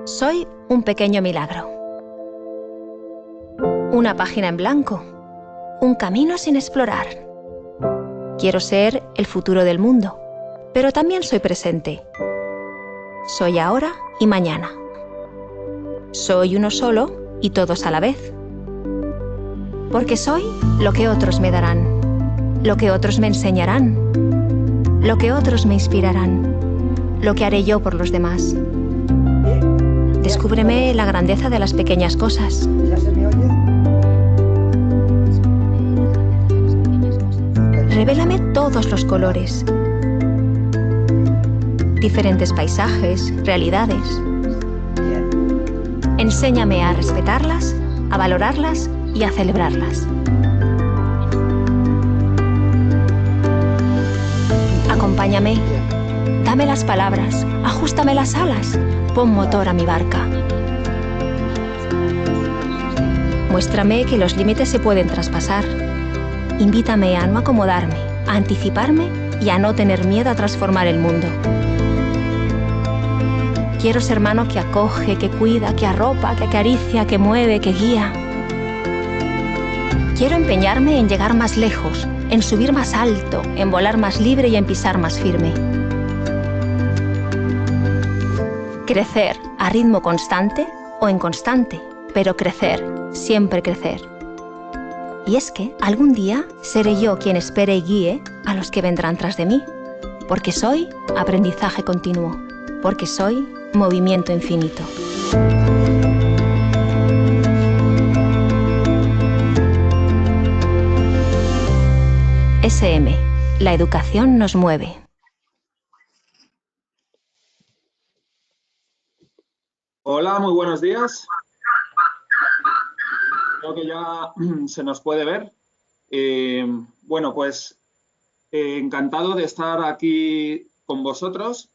Soy un pequeño milagro. Una página en blanco. Un camino sin explorar. Quiero ser el futuro del mundo, pero también soy presente. Soy ahora y mañana. Soy uno solo y todos a la vez. Porque soy lo que otros me darán, lo que otros me enseñarán, lo que otros me inspirarán, lo que haré yo por los demás. Descúbreme la grandeza de las pequeñas cosas. ¿Ya se me oye? Revélame todos los colores. Diferentes paisajes, realidades. Bien. Enséñame a respetarlas, a valorarlas y a celebrarlas. Acompáñame. Dame las palabras, ajústame las alas, pon motor a mi barca. Muéstrame que los límites se pueden traspasar. Invítame a no acomodarme, a anticiparme y a no tener miedo a transformar el mundo. Quiero ser mano que acoge, que cuida, que arropa, que acaricia, que mueve, que guía. Quiero empeñarme en llegar más lejos, en subir más alto, en volar más libre y en pisar más firme. Crecer a ritmo constante o inconstante, pero crecer, siempre crecer. Y es que algún día seré yo quien espere y guíe a los que vendrán tras de mí, porque soy aprendizaje continuo, porque soy movimiento infinito. SM, la educación nos mueve. Hola, muy buenos días. Creo que ya se nos puede ver. Bueno, pues encantado de estar aquí con vosotros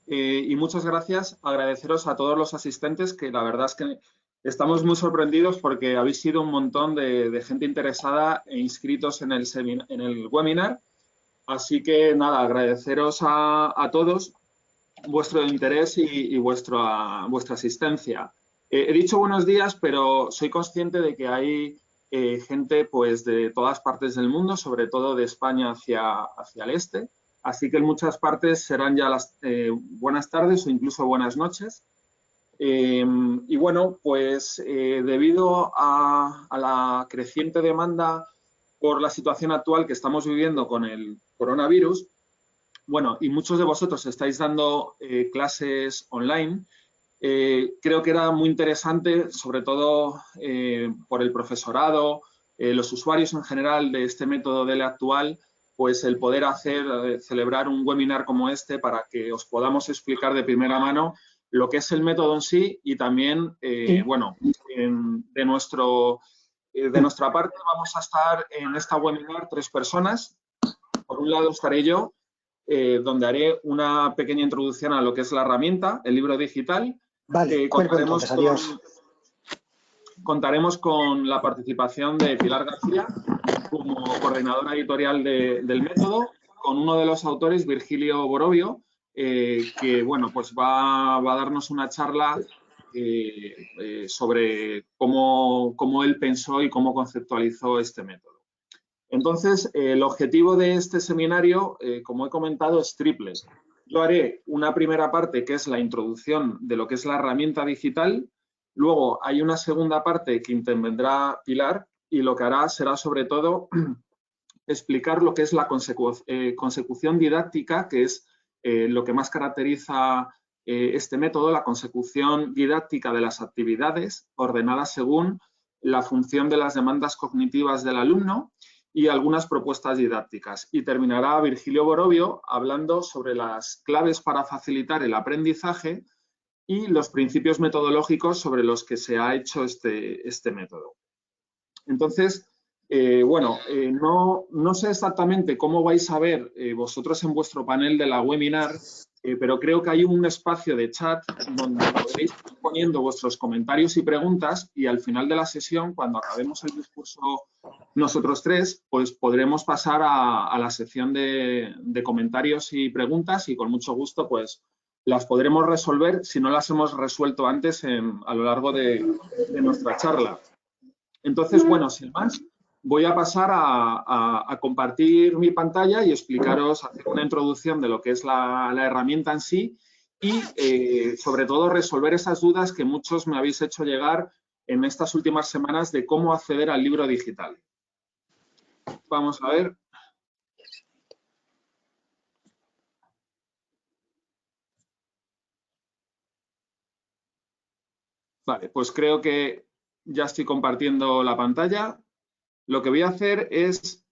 y muchas gracias. Agradeceros a todos los asistentes, que la verdad es que estamos muy sorprendidos porque habéis sido un montón de gente interesada e inscritos en el webinar. Así que nada, agradeceros a todos vuestro interés y vuestra asistencia. He dicho buenos días, pero soy consciente de que hay gente pues, de todas partes del mundo, sobre todo de España hacia el este. Así que en muchas partes serán ya las buenas tardes o incluso buenas noches. Y bueno, pues debido a la creciente demanda por la situación actual que estamos viviendo con el coronavirus, bueno, y muchos de vosotros estáis dando clases online, creo que era muy interesante, sobre todo por el profesorado, los usuarios en general de este método DELE actual, pues el poder celebrar un webinar como este para que os podamos explicar de primera mano lo que es el método en sí y también, bueno, de nuestra parte vamos a estar en esta webinar 3 personas. Por un lado estaré yo, donde haré una pequeña introducción a lo que es la herramienta, el libro digital. Vale, cuelgo entonces, adiós. Contaremos con la participación de Pilar García como coordinadora editorial del método, con uno de los autores, Virgilio Borovio, que bueno, pues va a darnos una charla sobre cómo él pensó y cómo conceptualizó este método. Entonces, el objetivo de este seminario, como he comentado, es triple. Yo haré una primera parte que es la introducción de lo que es la herramienta digital. Luego hay una segunda parte que intervendrá Pilar y lo que hará será sobre todo explicar lo que es la consecución didáctica, que es lo que más caracteriza este método, la consecución didáctica de las actividades ordenadas según la función de las demandas cognitivas del alumno y algunas propuestas didácticas. Y terminará Virgilio Borovio hablando sobre las claves para facilitar el aprendizaje y los principios metodológicos sobre los que se ha hecho este método. Entonces, bueno, no sé exactamente cómo vais a ver vosotros en vuestro panel de la webinar, pero creo que hay un espacio de chat donde podréis ir poniendo vuestros comentarios y preguntas y al final de la sesión, cuando acabemos el discurso nosotros 3, pues podremos pasar a la sección de comentarios y preguntas y con mucho gusto pues las podremos resolver si no las hemos resuelto antes a lo largo de nuestra charla. Entonces, bueno, sin más, voy a pasar a compartir mi pantalla y explicaros, hacer una introducción de lo que es la herramienta en sí y, sobre todo, resolver esas dudas que muchos me habéis hecho llegar en estas últimas semanas de cómo acceder al libro digital. Vamos a ver. Vale, pues creo que ya estoy compartiendo la pantalla. Lo que voy a hacer es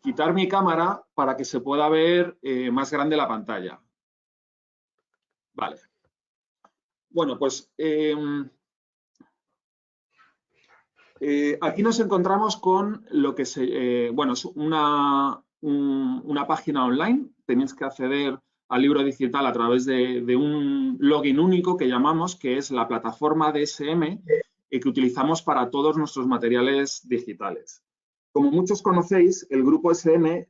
quitar mi cámara para que se pueda ver más grande la pantalla. Vale. Bueno, pues aquí nos encontramos con lo que bueno, es una página online. Tenéis que acceder al libro digital a través de un login único que llamamos, que es la plataforma DSM, que utilizamos para todos nuestros materiales digitales. Como muchos conocéis, el grupo SM,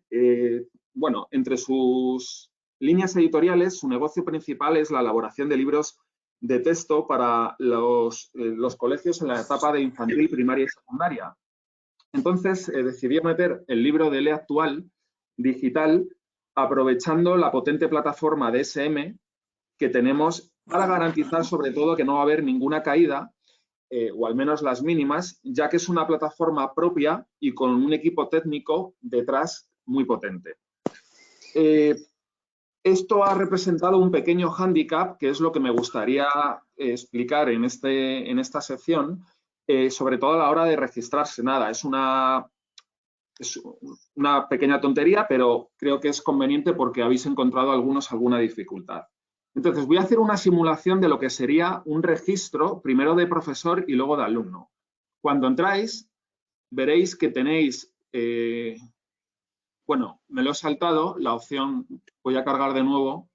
bueno, entre sus líneas editoriales, su negocio principal es la elaboración de libros de texto para los colegios en la etapa de infantil, primaria y secundaria. Entonces, decidió meter el libro de Lea Actual digital, aprovechando la potente plataforma DSM que tenemos para garantizar, sobre todo, que no va a haber ninguna caída, o al menos las mínimas, ya que es una plataforma propia y con un equipo técnico detrás muy potente. Esto ha representado un pequeño hándicap, que es lo que me gustaría explicar en esta sección, sobre todo a la hora de registrarse. Nada, es una pequeña tontería, pero creo que es conveniente porque habéis encontrado alguna dificultad. Entonces, voy a hacer una simulación de lo que sería un registro, primero de profesor y luego de alumno. Cuando entráis, veréis que tenéis, bueno, me lo he saltado, la opción, voy a cargar de nuevo,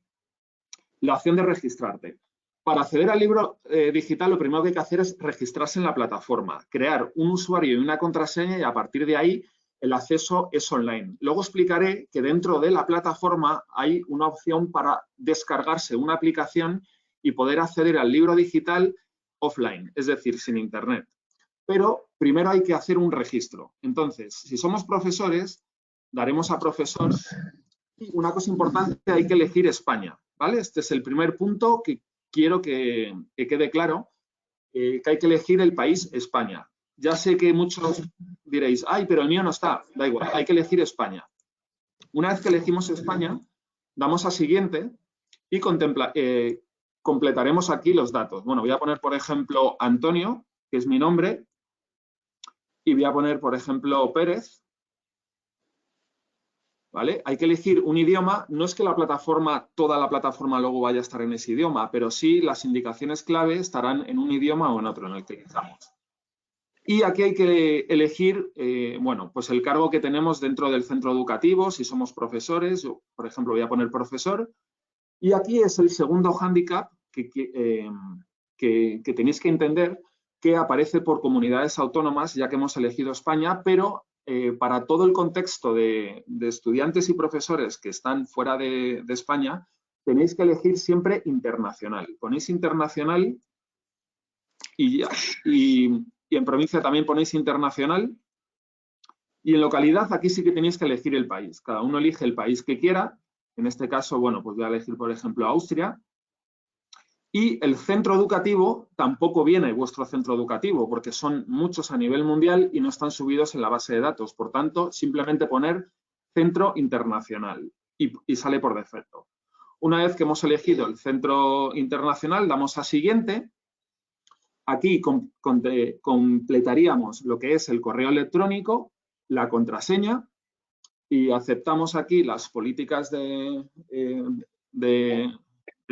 la opción de registrarte. Para acceder al libro digital, lo primero que hay que hacer es registrarse en la plataforma, crear un usuario y una contraseña y a partir de ahí el acceso es online. Luego explicaré que dentro de la plataforma hay una opción para descargarse una aplicación y poder acceder al libro digital offline, es decir, sin internet. Pero primero hay que hacer un registro. Entonces, si somos profesores, daremos a profesor. Y una cosa importante, hay que elegir España, ¿vale? Este es el primer punto que quiero que quede claro, que hay que elegir el país España. Ya sé que muchos diréis, ay, pero el mío no está. Da igual, hay que elegir España. Una vez que elegimos España, damos a siguiente y completaremos aquí los datos. Bueno, voy a poner, por ejemplo, Antonio, que es mi nombre, y voy a poner, por ejemplo, Pérez. ¿Vale? Hay que elegir un idioma. No es que toda la plataforma luego vaya a estar en ese idioma, pero sí las indicaciones clave estarán en un idioma o en otro en el que elijamos. Y aquí hay que elegir, bueno, pues el cargo que tenemos dentro del centro educativo, si somos profesores. Yo, por ejemplo, voy a poner profesor. Y aquí es el segundo hándicap que tenéis que entender, que aparece por comunidades autónomas, ya que hemos elegido España, pero para todo el contexto de estudiantes y profesores que están fuera de España, tenéis que elegir siempre internacional. Ponéis internacional y en provincia también ponéis internacional. Y en localidad aquí sí que tenéis que elegir el país. Cada uno elige el país que quiera. En este caso, bueno, pues voy a elegir, por ejemplo, Austria. Y el centro educativo tampoco viene vuestro centro educativo, porque son muchos a nivel mundial y no están subidos en la base de datos. Por tanto, simplemente poner centro internacional y sale por defecto. Una vez que hemos elegido el centro internacional, damos a siguiente. Aquí completaríamos lo que es el correo electrónico, la contraseña y aceptamos aquí las políticas de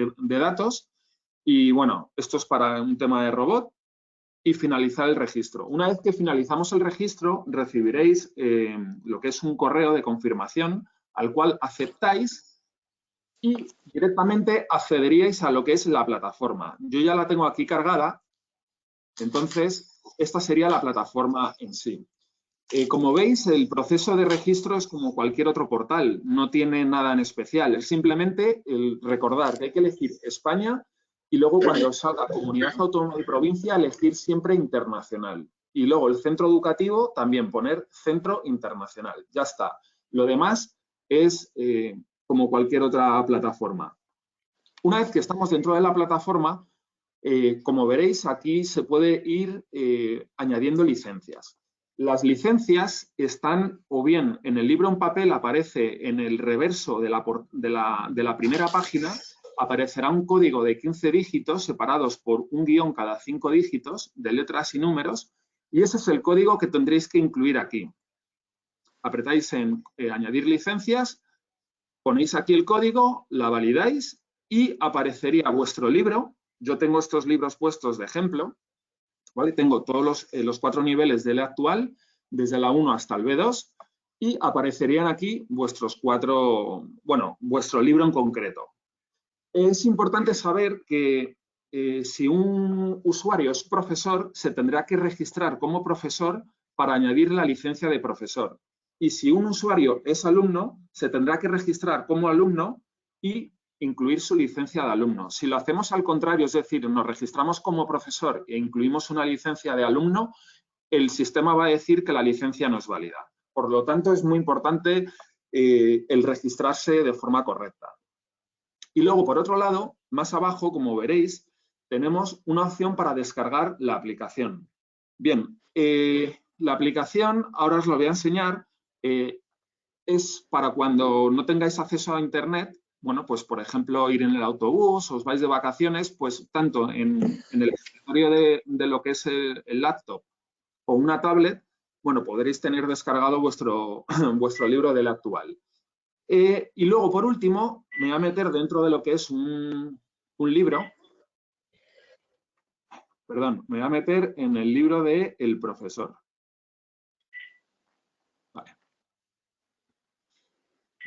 datos. Y bueno, esto es para un tema de robot y finalizar el registro. Una vez que finalizamos el registro, recibiréis lo que es un correo de confirmación al cual aceptáis y directamente accederíais a lo que es la plataforma. Yo ya la tengo aquí cargada, entonces esta sería la plataforma en sí. Como veis, el proceso de registro es como cualquier otro portal, no tiene nada en especial, es simplemente recordar que hay que elegir España y luego cuando salga comunidad autónoma y provincia elegir siempre internacional. Y luego el centro educativo también poner centro internacional, ya está. Lo demás es como cualquier otra plataforma. Una vez que estamos dentro de la plataforma, como veréis, aquí se puede ir añadiendo licencias. Las licencias están o bien en el libro en papel, aparece en el reverso de la primera página, aparecerá un código de 15 dígitos separados por un guión cada 5 dígitos de letras y números, y ese es el código que tendréis que incluir aquí. Apretáis en añadir licencias, ponéis aquí el código, la validáis y aparecería vuestro libro. Yo tengo estos libros puestos de ejemplo, ¿vale? Tengo todos los 4 niveles de la actual, desde la 1 hasta el B2, y aparecerían aquí vuestros vuestro libro en concreto. Es importante saber que si un usuario es profesor, se tendrá que registrar como profesor para añadir la licencia de profesor. Y si un usuario es alumno, se tendrá que registrar como alumno y incluir su licencia de alumno. Si lo hacemos al contrario, es decir, nos registramos como profesor e incluimos una licencia de alumno, el sistema va a decir que la licencia no es válida. Por lo tanto, es muy importante el registrarse de forma correcta. Y luego, por otro lado, más abajo, como veréis, tenemos una opción para descargar la aplicación. Bien, la aplicación, ahora os lo voy a enseñar, es para cuando no tengáis acceso a Internet. Bueno, pues por ejemplo, ir en el autobús, os vais de vacaciones, pues tanto en el escritorio de lo que es el laptop o una tablet, bueno, podréis tener descargado vuestro libro del actual. Y luego, por último, me voy a meter dentro de lo que es un libro. Perdón, me voy a meter en el libro de El Profesor. Vale.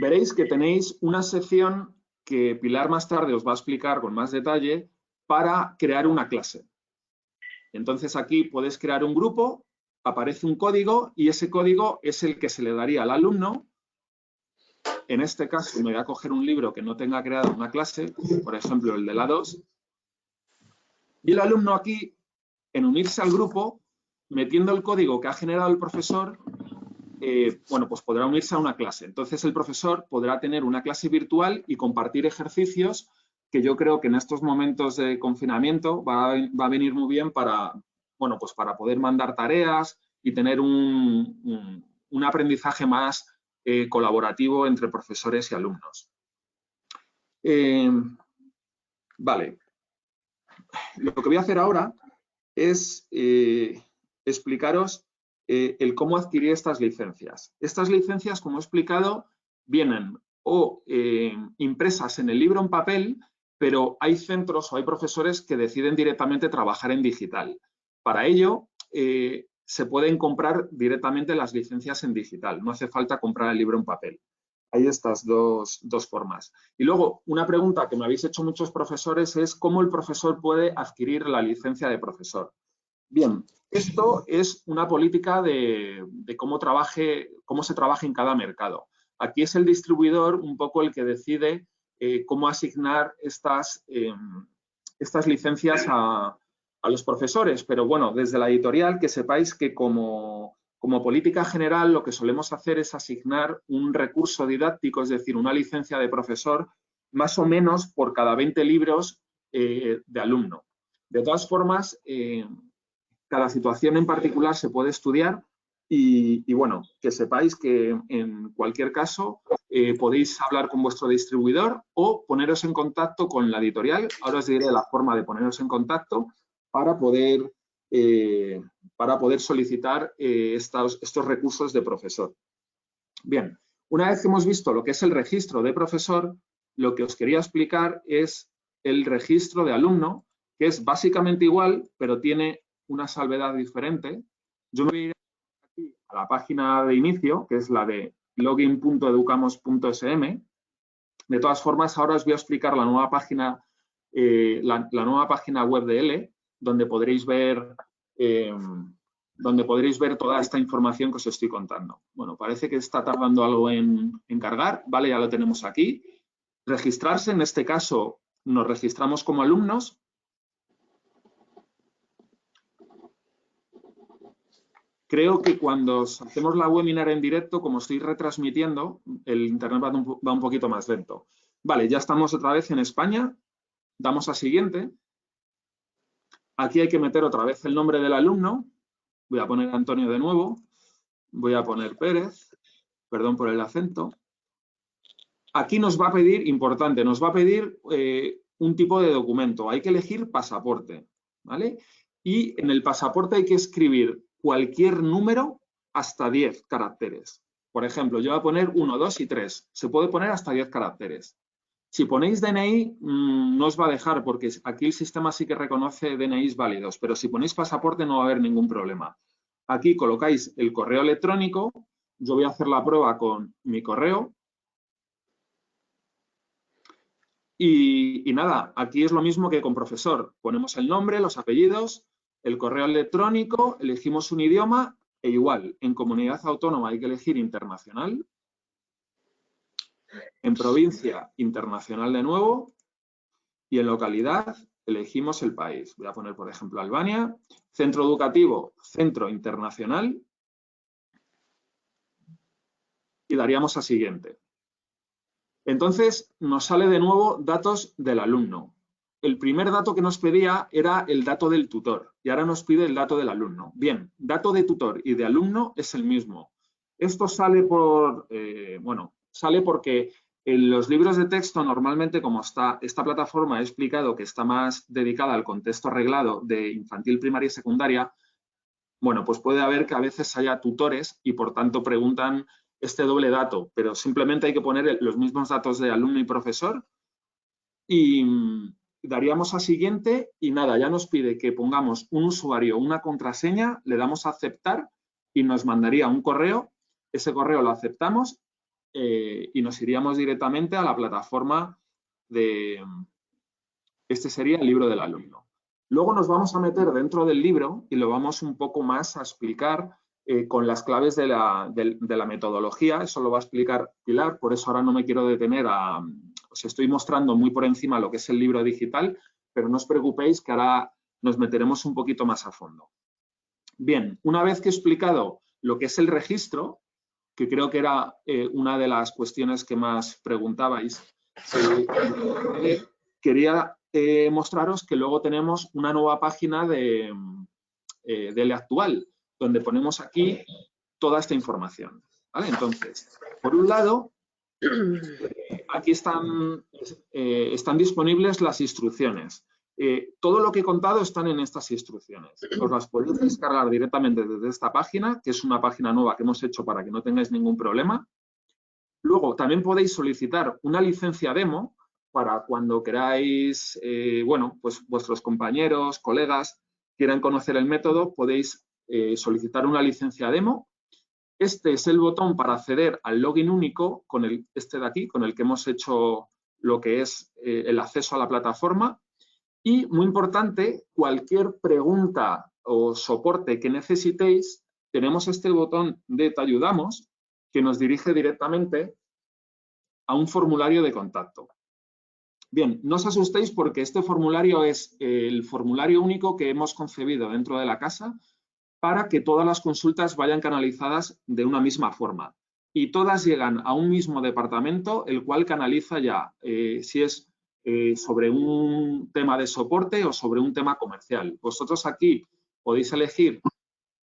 Veréis que tenéis una sección que Pilar más tarde os va a explicar con más detalle para crear una clase. Entonces aquí podéis crear un grupo, aparece un código y ese código es el que se le daría al alumno. En este caso me voy a coger un libro que no tenga creada una clase, por ejemplo el de la 2, y el alumno aquí, en unirse al grupo, metiendo el código que ha generado el profesor, bueno, pues podrá unirse a una clase. Entonces el profesor podrá tener una clase virtual y compartir ejercicios que yo creo que en estos momentos de confinamiento va a venir muy bien para, bueno, pues para poder mandar tareas y tener un aprendizaje más colaborativo entre profesores y alumnos. Vale. Lo que voy a hacer ahora es explicaros el cómo adquirir estas licencias. Estas licencias, como he explicado, vienen o impresas en el libro en papel, pero hay centros o hay profesores que deciden directamente trabajar en digital. Para ello, se pueden comprar directamente las licencias en digital, no hace falta comprar el libro en papel. Hay estas dos formas. Y luego, una pregunta que me habéis hecho muchos profesores es cómo el profesor puede adquirir la licencia de profesor. Bien, esto es una política de cómo se trabaja en cada mercado. Aquí es el distribuidor un poco el que decide cómo asignar estas licencias a los profesores. Pero bueno, desde la editorial que sepáis que como política general lo que solemos hacer es asignar un recurso didáctico, es decir, una licencia de profesor, más o menos por cada 20 libros de alumno. De todas formas, cada situación en particular se puede estudiar y bueno, que sepáis que en cualquier caso podéis hablar con vuestro distribuidor o poneros en contacto con la editorial. Ahora os diré la forma de poneros en contacto para poder solicitar estos recursos de profesor. Bien, una vez que hemos visto lo que es el registro de profesor, lo que os quería explicar es el registro de alumno, que es básicamente igual, pero tiene una salvedad diferente. Yo me voy a ir aquí a la página de inicio, que es la de login.educamos.sm. De todas formas, ahora os voy a explicar la nueva página, la nueva página web de L, donde podréis ver donde podréis ver toda esta información que os estoy contando. Bueno, parece que está tardando algo en cargar, ¿vale? Ya lo tenemos aquí. Registrarse, en este caso nos registramos como alumnos. Creo que cuando hacemos la webinar en directo, como estoy retransmitiendo, el internet va un poquito más lento. Vale, ya estamos otra vez en España. Damos a siguiente. Aquí hay que meter otra vez el nombre del alumno. Voy a poner Antonio de nuevo. Voy a poner Pérez. Perdón por el acento. Aquí nos va a pedir, importante, nos va a pedir un tipo de documento. Hay que elegir pasaporte, ¿vale? Y en el pasaporte hay que escribir cualquier número hasta 10 caracteres. Por ejemplo, yo voy a poner 1, 2 y 3. Se puede poner hasta 10 caracteres. Si ponéis DNI, no os va a dejar, porque aquí el sistema sí que reconoce DNIs válidos, pero si ponéis pasaporte no va a haber ningún problema. Aquí colocáis el correo electrónico. Yo voy a hacer la prueba con mi correo. Y nada, aquí es lo mismo que con profesor. Ponemos el nombre, los apellidos, el correo electrónico, elegimos un idioma e igual, en comunidad autónoma hay que elegir internacional. En provincia, internacional de nuevo. Y en localidad, elegimos el país. Voy a poner, por ejemplo, Albania. Centro educativo, centro internacional. Y daríamos a siguiente. Entonces, nos sale de nuevo datos del alumno. El primer dato que nos pedía era el dato del tutor y ahora nos pide el dato del alumno. Bien, dato de tutor y de alumno es el mismo. Esto sale sale porque en los libros de texto normalmente, como esta plataforma he explicado que está más dedicada al contexto reglado de infantil, primaria y secundaria, bueno, pues puede haber que a veces haya tutores y por tanto preguntan este doble dato, pero simplemente hay que poner los mismos datos de alumno y profesor y daríamos a siguiente y nada, ya nos pide que pongamos un usuario, una contraseña, le damos a aceptar y nos mandaría un correo, ese correo lo aceptamos y nos iríamos directamente a la plataforma de, este sería el libro del alumno. Luego nos vamos a meter dentro del libro y lo vamos un poco más a explicar con las claves de la metodología. Eso lo va a explicar Pilar, por eso ahora no me quiero detener os estoy mostrando muy por encima lo que es el libro digital, pero no os preocupéis que ahora nos meteremos un poquito más a fondo. Bien, una vez que he explicado lo que es el registro, que creo que era una de las cuestiones que más preguntabais, quería mostraros que luego tenemos una nueva página del actual, donde ponemos aquí toda esta información, ¿vale? Entonces, por un lado, aquí están disponibles las instrucciones. Todo lo que he contado están en estas instrucciones. Os las podéis descargar directamente desde esta página, que es una página nueva que hemos hecho para que no tengáis ningún problema. Luego, también podéis solicitar una licencia demo para cuando queráis, pues vuestros compañeros, colegas, quieran conocer el método, podéis solicitar una licencia demo. Este es el botón para acceder al login único, este de aquí, con el que hemos hecho lo que es el acceso a la plataforma. Y, muy importante, cualquier pregunta o soporte que necesitéis, tenemos este botón de Te ayudamos, que nos dirige directamente a un formulario de contacto. Bien, no os asustéis porque este formulario es el formulario único que hemos concebido dentro de la casa para que todas las consultas vayan canalizadas de una misma forma y todas llegan a un mismo departamento, el cual canaliza ya si es sobre un tema de soporte o sobre un tema comercial. Vosotros aquí podéis elegir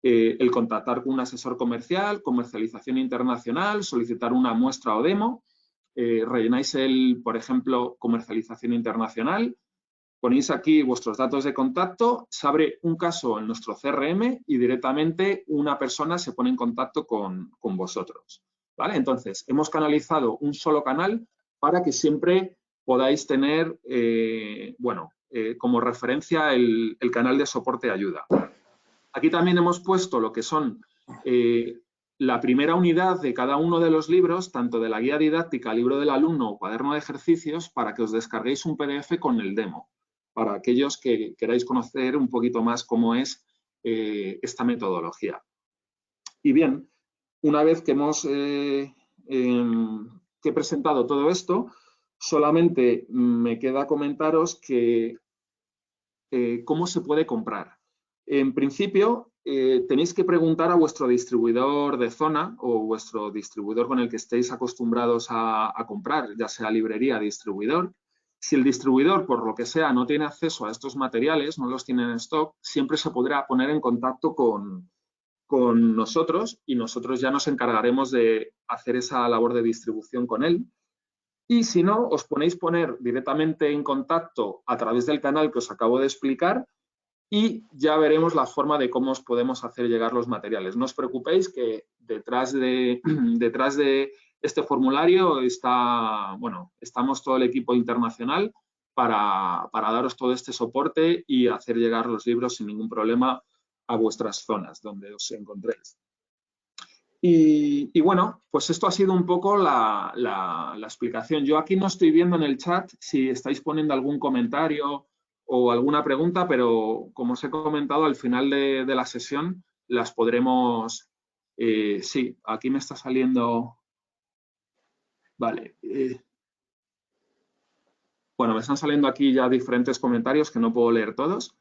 el contactar con un asesor comercial, comercialización internacional, solicitar una muestra o demo, rellenáis por ejemplo, comercialización internacional, ponéis aquí vuestros datos de contacto, se abre un caso en nuestro CRM y directamente una persona se pone en contacto con vosotros, ¿vale? Entonces, hemos canalizado un solo canal para que siempre podáis tener, como referencia el canal de soporte y ayuda. Aquí también hemos puesto lo que son la primera unidad de cada uno de los libros, tanto de la guía didáctica, libro del alumno o cuaderno de ejercicios, para que os descarguéis un PDF con el demo, para aquellos que queráis conocer un poquito más cómo es esta metodología. Y bien, una vez que que he presentado todo esto, solamente me queda comentaros que cómo se puede comprar. En principio, tenéis que preguntar a vuestro distribuidor de zona o vuestro distribuidor con el que estéis acostumbrados a comprar, ya sea librería, distribuidor. Si el distribuidor, por lo que sea, no tiene acceso a estos materiales, no los tiene en stock, siempre se podrá poner en contacto con nosotros y nosotros ya nos encargaremos de hacer esa labor de distribución con él. Y si no, os ponéis directamente en contacto a través del canal que os acabo de explicar y ya veremos la forma de cómo os podemos hacer llegar los materiales. No os preocupéis que detrás de este formulario estamos todo el equipo internacional para daros todo este soporte y hacer llegar los libros sin ningún problema a vuestras zonas donde os encontréis. Y bueno, pues esto ha sido un poco la explicación. Yo aquí no estoy viendo en el chat si estáis poniendo algún comentario o alguna pregunta, pero como os he comentado, al final de la sesión las podremos... sí, aquí me está saliendo... Vale. Bueno, me están saliendo aquí ya diferentes comentarios que no puedo leer todos,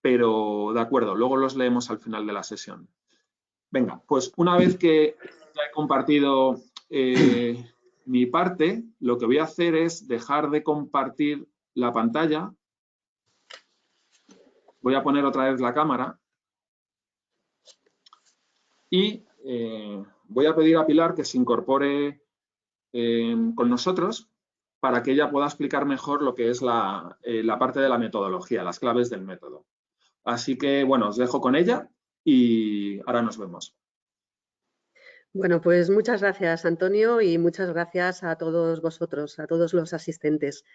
pero de acuerdo, luego los leemos al final de la sesión. Venga, pues una vez que ya he compartido mi parte, lo que voy a hacer es dejar de compartir la pantalla. Voy a poner otra vez la cámara y voy a pedir a Pilar que se incorpore con nosotros para que ella pueda explicar mejor lo que es la parte de la metodología, las claves del método. Así que, bueno, os dejo con ella y ahora nos vemos. Bueno, pues muchas gracias, Antonio, y muchas gracias a todos vosotros, a todos los asistentes.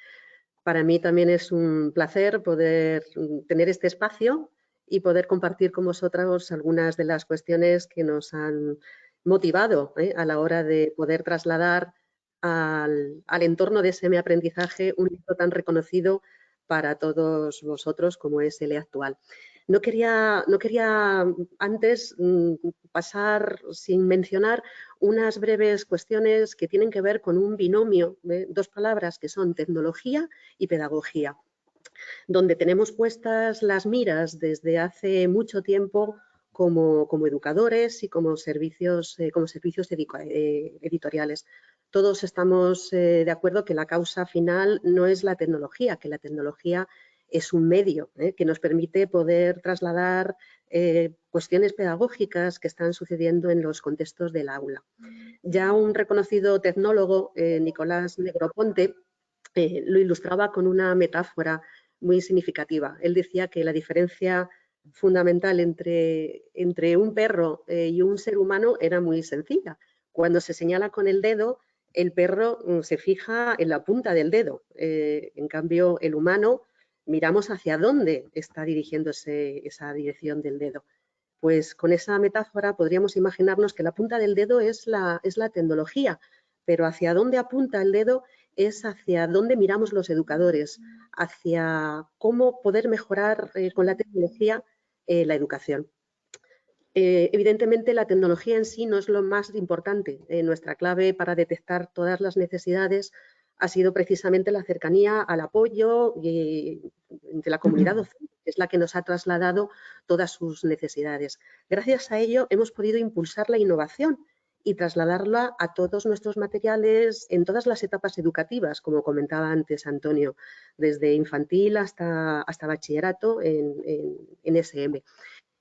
Para mí también es un placer poder tener este espacio y poder compartir con vosotros algunas de las cuestiones que nos han motivado a la hora de poder trasladar al entorno de semiaprendizaje un libro tan reconocido para todos vosotros como es el actual. No quería antes pasar sin mencionar unas breves cuestiones que tienen que ver con un binomio de dos palabras que son tecnología y pedagogía, donde tenemos puestas las miras desde hace mucho tiempo como educadores y como servicios editoriales. Todos estamos de acuerdo que la causa final no es la tecnología, que la tecnología es un medio que nos permite poder trasladar cuestiones pedagógicas que están sucediendo en los contextos del aula. Ya un reconocido tecnólogo, Nicolás Negroponte, lo ilustraba con una metáfora muy significativa. Él decía que la diferencia fundamental entre un perro y un ser humano era muy sencilla. Cuando se señala con el dedo, el perro se fija en la punta del dedo. En cambio, el humano miramos hacia dónde está dirigiéndose esa dirección del dedo. Pues con esa metáfora podríamos imaginarnos que la punta del dedo es la tecnología, pero hacia dónde apunta el dedo es hacia dónde miramos los educadores, hacia cómo poder mejorar con la tecnología la educación. Evidentemente, la tecnología en sí no es lo más importante. Nuestra clave para detectar todas las necesidades ha sido precisamente la cercanía al apoyo de la comunidad docente, que es la que nos ha trasladado todas sus necesidades. Gracias a ello hemos podido impulsar la innovación y trasladarla a todos nuestros materiales en todas las etapas educativas, como comentaba antes Antonio, desde infantil hasta bachillerato en SM.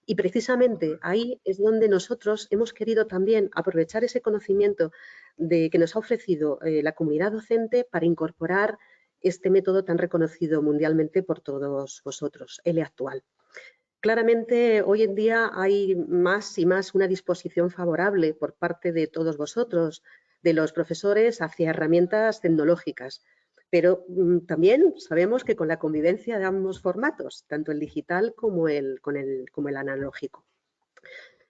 Y precisamente ahí es donde nosotros hemos querido también aprovechar ese conocimiento que nos ha ofrecido la comunidad docente para incorporar este método tan reconocido mundialmente por todos vosotros, el actual. Claramente, hoy en día hay más y más una disposición favorable por parte de todos vosotros, de los profesores, hacia herramientas tecnológicas. Pero también sabemos que con la convivencia de ambos formatos, tanto el digital como el analógico.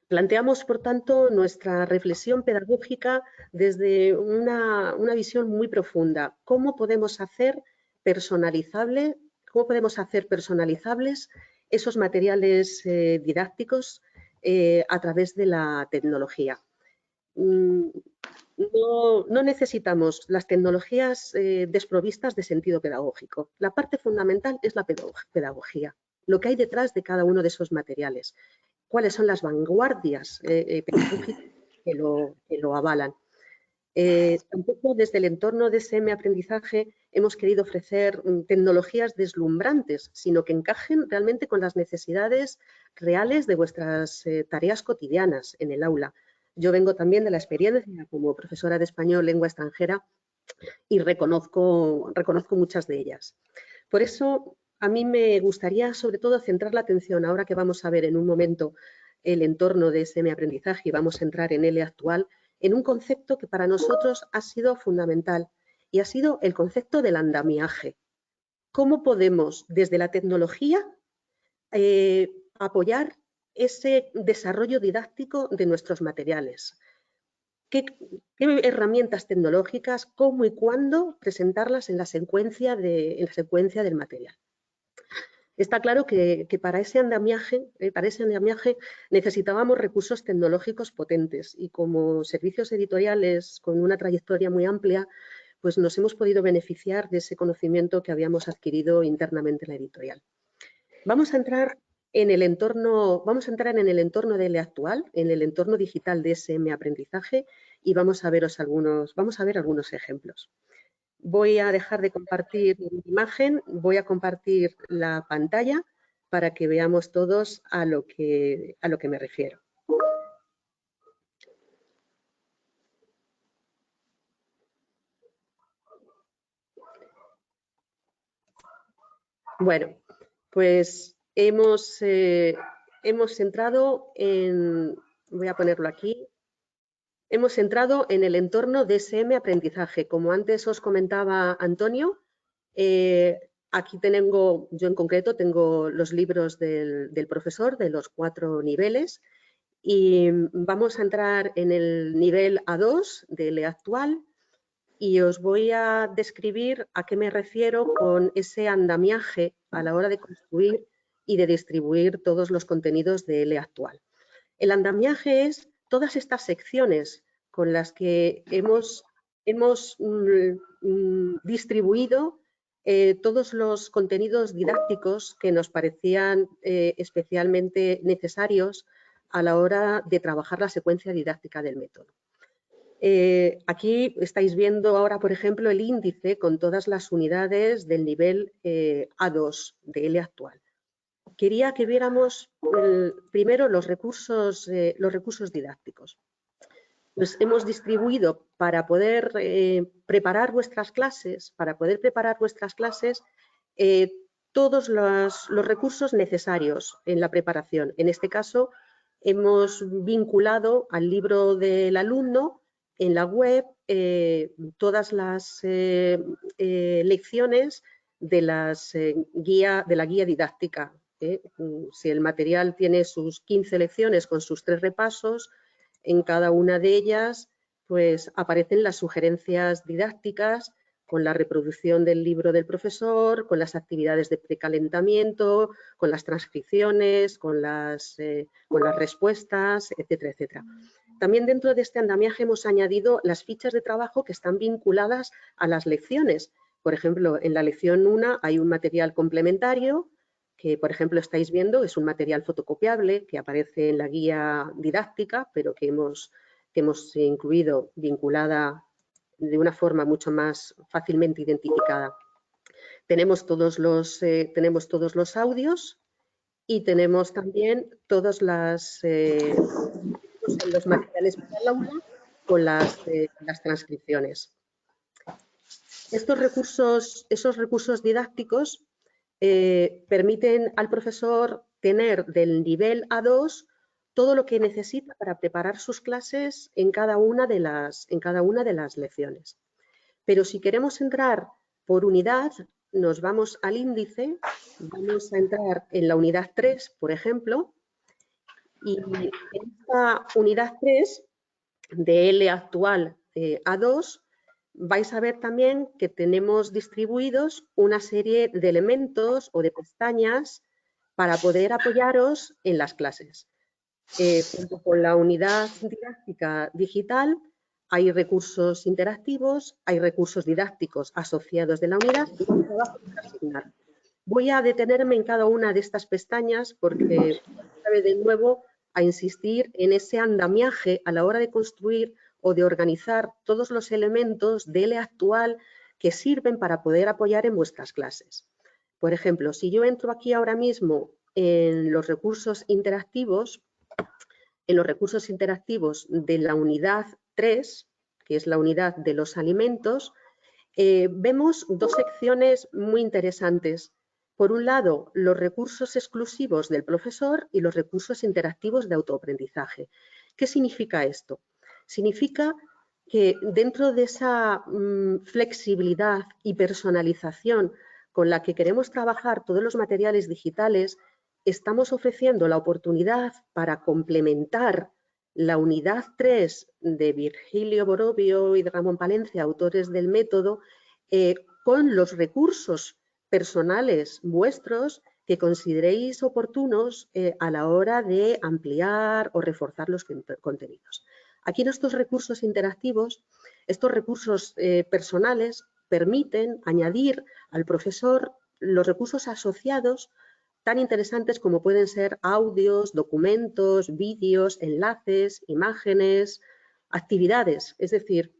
Planteamos, por tanto, nuestra reflexión pedagógica desde una visión muy profunda. ¿Cómo podemos hacer personalizables esos materiales didácticos a través de la tecnología. No necesitamos las tecnologías desprovistas de sentido pedagógico. La parte fundamental es la pedagogía, lo que hay detrás de cada uno de esos materiales, cuáles son las vanguardias pedagógicas que lo avalan. Tampoco desde el entorno de SM-aprendizaje hemos querido ofrecer tecnologías deslumbrantes, sino que encajen realmente con las necesidades reales de vuestras tareas cotidianas en el aula. Yo vengo también de la experiencia como profesora de español lengua extranjera y reconozco muchas de ellas. Por eso, a mí me gustaría sobre todo centrar la atención, ahora que vamos a ver en un momento el entorno de SM-aprendizaje y vamos a entrar en el actual, en un concepto que para nosotros ha sido fundamental y ha sido el concepto del andamiaje. ¿Cómo podemos desde la tecnología apoyar ese desarrollo didáctico de nuestros materiales? ¿Qué herramientas tecnológicas, cómo y cuándo presentarlas en la secuencia del material? Está claro que para ese andamiaje necesitábamos recursos tecnológicos potentes y como servicios editoriales con una trayectoria muy amplia, pues nos hemos podido beneficiar de ese conocimiento que habíamos adquirido internamente en la editorial. Vamos a entrar en el entorno del actual, en el entorno digital de SM-aprendizaje y vamos a ver algunos ejemplos. Voy a dejar de compartir mi imagen, voy a compartir la pantalla para que veamos todos a lo que me refiero. Bueno, pues hemos entrado en, voy a ponerlo aquí, hemos entrado en el entorno de SM-aprendizaje. Como antes os comentaba Antonio, aquí yo en concreto tengo los libros del profesor de los 4 niveles y vamos a entrar en el nivel A2 del actual y os voy a describir a qué me refiero con ese andamiaje a la hora de construir y de distribuir todos los contenidos de actual. El andamiaje es todas estas secciones con las que hemos distribuido todos los contenidos didácticos que nos parecían especialmente necesarios a la hora de trabajar la secuencia didáctica del método. Aquí estáis viendo ahora, por ejemplo, el índice con todas las unidades del nivel A2 de actual. Quería que viéramos primero los recursos didácticos. Los hemos distribuido para poder preparar vuestras clases, todos los recursos necesarios en la preparación. En este caso, hemos vinculado al libro del alumno en la web todas las lecciones de la guía didáctica. Si el material tiene sus 15 lecciones con sus 3 repasos, en cada una de ellas pues aparecen las sugerencias didácticas con la reproducción del libro del profesor, con las actividades de precalentamiento, con las transcripciones, con las respuestas, etcétera, etcétera. También dentro de este andamiaje hemos añadido las fichas de trabajo que están vinculadas a las lecciones. Por ejemplo, en la lección 1 hay un material complementario que, por ejemplo, estáis viendo, es un material fotocopiable que aparece en la guía didáctica, pero que hemos incluido vinculada de una forma mucho más fácilmente identificada. Tenemos todos los audios y tenemos también todos los materiales para el aula con las transcripciones. Esos recursos didácticos permiten al profesor tener del nivel A2 todo lo que necesita para preparar sus clases en cada una de las lecciones. Pero si queremos entrar por unidad, nos vamos al índice, vamos a entrar en la unidad 3, por ejemplo, y en esta unidad 3 de actual A2 vais a ver también que tenemos distribuidos una serie de elementos o de pestañas para poder apoyaros en las clases. Junto con la unidad didáctica digital hay recursos interactivos, hay recursos didácticos asociados de la unidad y hay trabajos para asignar. Voy a detenerme en cada una de estas pestañas porque cabe de nuevo a insistir en ese andamiaje a la hora de construir o de organizar todos los elementos del actual que sirven para poder apoyar en vuestras clases. Por ejemplo, si yo entro aquí ahora mismo en los recursos interactivos de la unidad 3, que es la unidad de los alimentos, vemos dos secciones muy interesantes. Por un lado, los recursos exclusivos del profesor y los recursos interactivos de autoaprendizaje. ¿Qué significa esto? Significa que dentro de esa flexibilidad y personalización con la que queremos trabajar todos los materiales digitales, estamos ofreciendo la oportunidad para complementar la unidad 3 de Virgilio Borovio y de Ramón Palencia, autores del método, con los recursos personales vuestros que consideréis oportunos a la hora de ampliar o reforzar los contenidos. Aquí en estos recursos interactivos, estos recursos personales permiten añadir al profesor los recursos asociados tan interesantes como pueden ser audios, documentos, vídeos, enlaces, imágenes, actividades. Es decir,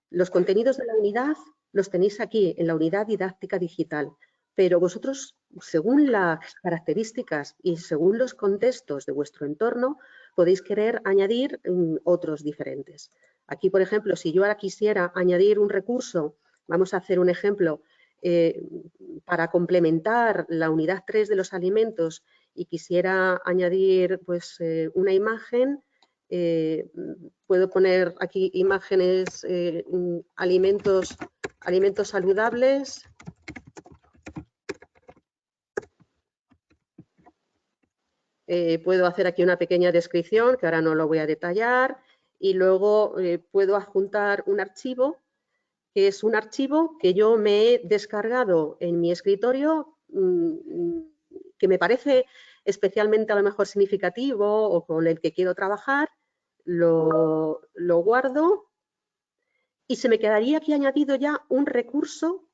los contenidos de la unidad los tenéis aquí en la unidad didáctica digital, pero vosotros, según las características y según los contextos de vuestro entorno, podéis querer añadir otros diferentes. Aquí, por ejemplo, si yo ahora quisiera añadir un recurso, vamos a hacer un ejemplo, para complementar la unidad 3 de los alimentos y quisiera añadir pues, una imagen, puedo poner aquí imágenes, alimentos saludables. Puedo hacer aquí una pequeña descripción que ahora no lo voy a detallar y luego puedo adjuntar un archivo que es un archivo que yo me he descargado en mi escritorio, que me parece especialmente a lo mejor significativo o con el que quiero trabajar, lo guardo y se me quedaría aquí añadido ya un recurso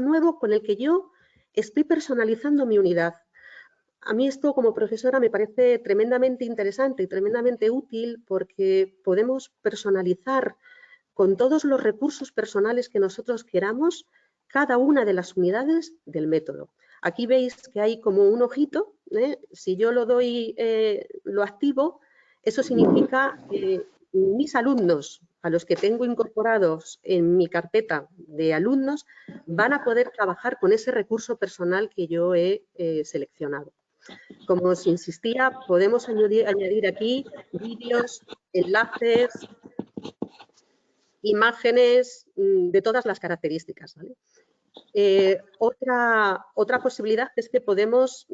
nuevo con el que yo estoy personalizando mi unidad. A mí esto como profesora me parece tremendamente interesante y tremendamente útil porque podemos personalizar con todos los recursos personales que nosotros queramos cada una de las unidades del método. Aquí veis que hay como un ojito, si yo lo doy, lo activo, eso significa que mis alumnos, a los que tengo incorporados en mi carpeta de alumnos, van a poder trabajar con ese recurso personal que yo he seleccionado. Como os insistía, podemos añadir aquí vídeos, enlaces, imágenes de todas las características. ¿Vale? Otra posibilidad es que podemos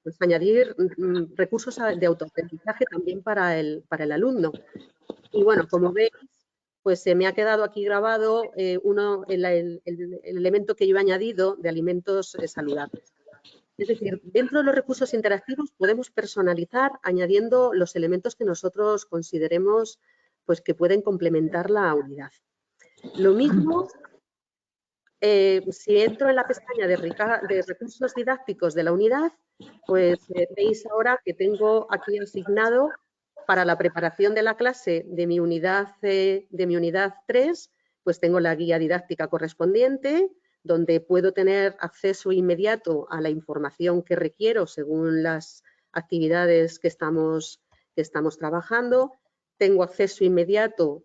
pues añadir recursos de autoaprendizaje también para el alumno. Y bueno, como veis, pues se me ha quedado aquí grabado el elemento que yo he añadido de alimentos saludables. Es decir, dentro de los recursos interactivos podemos personalizar añadiendo los elementos que nosotros consideremos pues que pueden complementar la unidad. Lo mismo, si entro en la pestaña de recursos didácticos de la unidad, pues veis ahora que tengo aquí asignado para la preparación de la clase de mi unidad 3, pues tengo la guía didáctica correspondiente, donde puedo tener acceso inmediato a la información que requiero según las actividades que estamos trabajando. Tengo acceso inmediato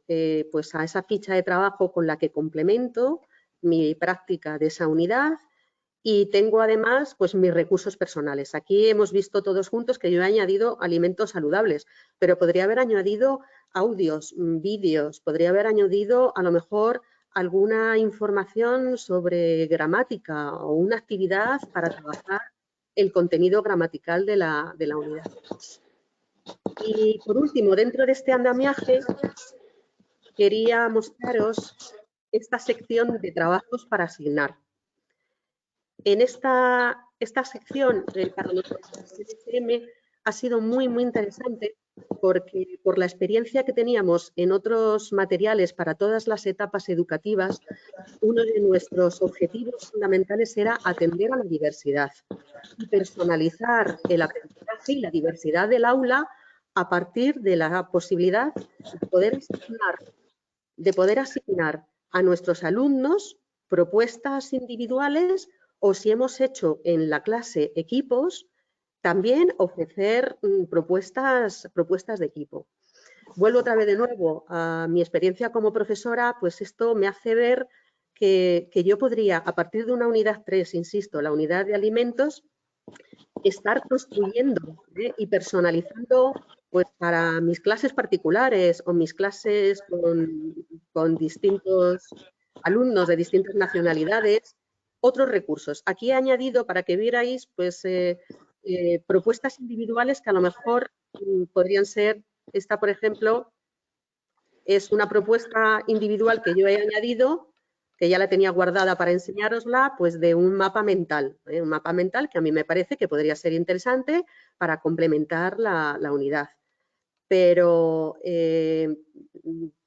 pues a esa ficha de trabajo con la que complemento mi práctica de esa unidad y tengo además pues mis recursos personales. Aquí hemos visto todos juntos que yo he añadido alimentos saludables, pero podría haber añadido audios, vídeos, podría haber añadido a lo mejor alguna información sobre gramática o una actividad para trabajar el contenido gramatical de la unidad. Y por último, dentro de este andamiaje, quería mostraros esta sección de trabajos para asignar. En esta esta sección para nosotros en SM ha sido muy interesante porque por la experiencia que teníamos en otros materiales para todas las etapas educativas, uno de nuestros objetivos fundamentales era atender a la diversidad y personalizar el aprendizaje y la diversidad del aula a partir de la posibilidad de poder asignar a nuestros alumnos propuestas individuales o, si hemos hecho en la clase equipos, también ofrecer propuestas de equipo. Vuelvo otra vez de nuevo a mi experiencia como profesora, pues esto me hace ver que yo podría, a partir de una unidad 3, insisto, la unidad de alimentos, estar construyendo y personalizando pues para mis clases particulares o mis clases con distintos alumnos de distintas nacionalidades, otros recursos. Aquí he añadido para que vierais pues, propuestas individuales que a lo mejor podrían ser, esta por ejemplo, es una propuesta individual que yo he añadido, que ya la tenía guardada para enseñárosla, pues de un mapa mental que a mí me parece que podría ser interesante para complementar la unidad. Pero,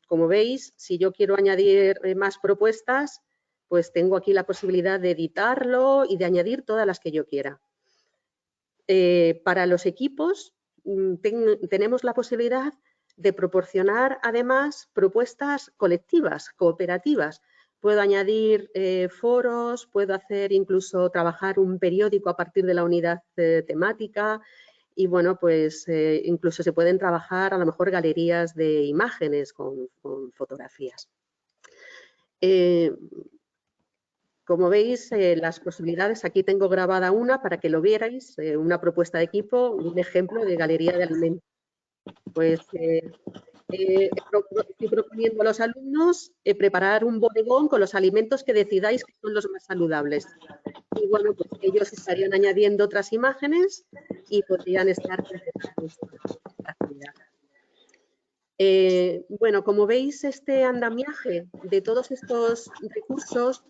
como veis, si yo quiero añadir más propuestas, pues tengo aquí la posibilidad de editarlo y de añadir todas las que yo quiera. Para los equipos tenemos la posibilidad de proporcionar además propuestas colectivas, cooperativas. Puedo añadir foros, puedo hacer incluso trabajar un periódico a partir de la unidad temática y bueno, pues incluso se pueden trabajar a lo mejor galerías de imágenes con fotografías. Como veis, las posibilidades, aquí tengo grabada una para que lo vierais, una propuesta de equipo, un ejemplo de galería de alimentos. Pues estoy proponiendo a los alumnos preparar un bodegón con los alimentos que decidáis que son los más saludables. Y bueno, pues ellos estarían añadiendo otras imágenes y podrían estar completando esta actividad. Bueno, como veis, este andamiaje de todos estos recursos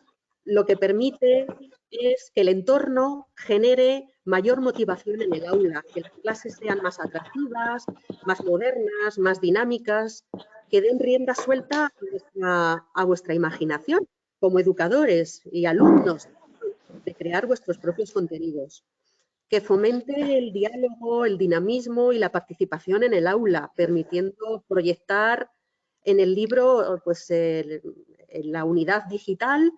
lo que permite es que el entorno genere mayor motivación en el aula, que las clases sean más atractivas, más modernas, más dinámicas, que den rienda suelta a vuestra imaginación como educadores y alumnos de crear vuestros propios contenidos, que fomente el diálogo, el dinamismo y la participación en el aula, permitiendo proyectar en el libro pues, la unidad digital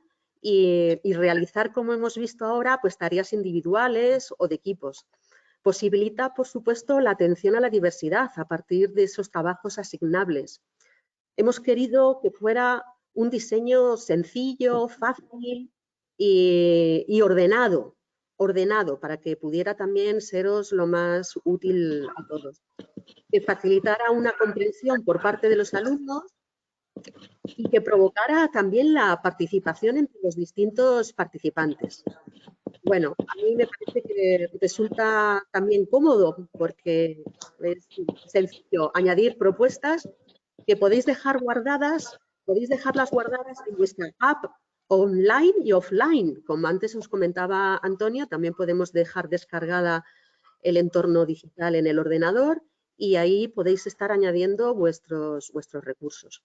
y realizar, como hemos visto ahora, pues tareas individuales o de equipos. Posibilita, por supuesto, la atención a la diversidad a partir de esos trabajos asignables. Hemos querido que fuera un diseño sencillo, fácil y ordenado para que pudiera también seros lo más útil a todos. Que facilitara una comprensión por parte de los alumnos y que provocara también la participación entre los distintos participantes. Bueno, a mí me parece que resulta también cómodo porque es sencillo añadir propuestas que podéis dejarlas guardadas en vuestra app online y offline. Como antes os comentaba Antonio, también podemos dejar descargada el entorno digital en el ordenador y ahí podéis estar añadiendo vuestros recursos.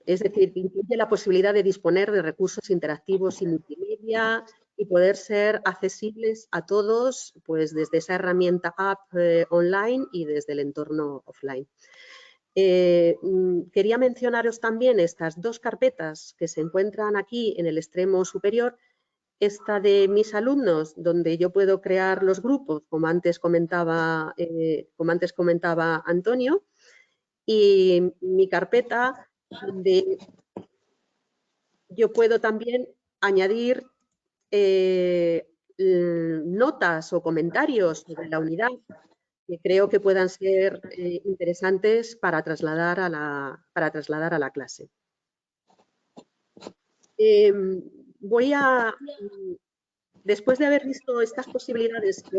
Es decir, incluye la posibilidad de disponer de recursos interactivos y multimedia y poder ser accesibles a todos pues desde esa herramienta app online y desde el entorno offline. Quería mencionaros también estas dos carpetas que se encuentran aquí en el extremo superior. Esta de mis alumnos, donde yo puedo crear los grupos, como antes comentaba Antonio, y mi carpeta donde yo puedo también añadir notas o comentarios sobre la unidad que creo que puedan ser interesantes para trasladar a la clase. Después de haber visto estas posibilidades que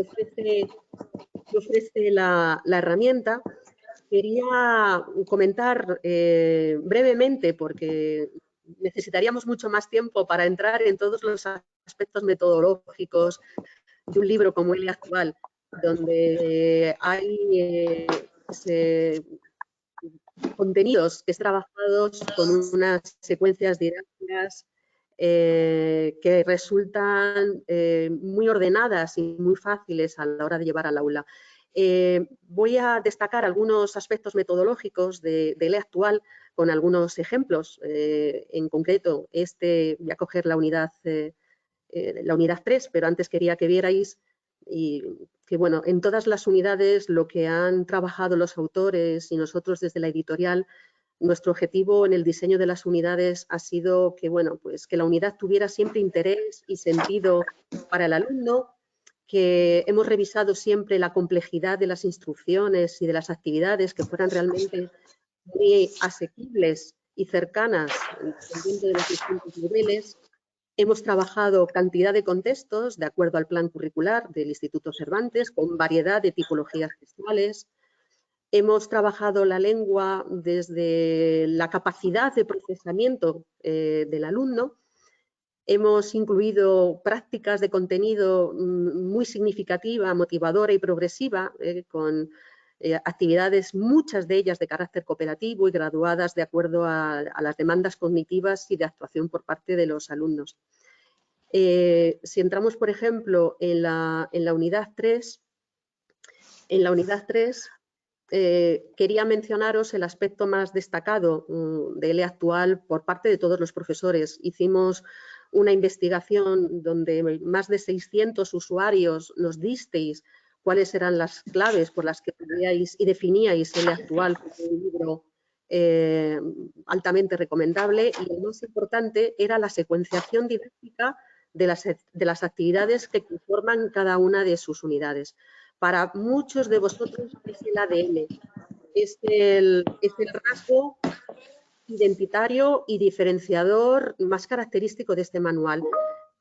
ofrece la herramienta, quería comentar brevemente, porque necesitaríamos mucho más tiempo para entrar en todos los aspectos metodológicos un libro como L actual, donde hay contenidos que están trabajados con unas secuencias didácticas que resultan muy ordenadas y muy fáciles a la hora de llevar al aula. Voy a destacar algunos aspectos metodológicos de L actual con algunos ejemplos. En concreto, voy a coger la unidad 3, pero antes quería que vierais y que, bueno, en todas las unidades lo que han trabajado los autores y nosotros desde la editorial, nuestro objetivo en el diseño de las unidades ha sido que, bueno, pues que la unidad tuviera siempre interés y sentido para el alumno, que hemos revisado siempre la complejidad de las instrucciones y de las actividades que fueran realmente muy asequibles y cercanas dependiendo de los distintos niveles. Hemos trabajado cantidad de contextos de acuerdo al plan curricular del Instituto Cervantes con variedad de tipologías textuales. Hemos trabajado la lengua desde la capacidad de procesamiento del alumno. Hemos incluido prácticas de contenido muy significativa, motivadora y progresiva con actividades, muchas de ellas de carácter cooperativo y graduadas de acuerdo a las demandas cognitivas y de actuación por parte de los alumnos. Si entramos, por ejemplo, en la unidad 3, quería mencionaros el aspecto más destacado de L actual por parte de todos los profesores. Hicimos una investigación donde más de 600 usuarios nos disteis cuáles eran las claves por las que podíais y definíais L actual como un libro altamente recomendable, y lo más importante era la secuenciación didáctica de las actividades que conforman cada una de sus unidades. Para muchos de vosotros es el ADN, es el rasgo identitario y diferenciador más característico de este manual.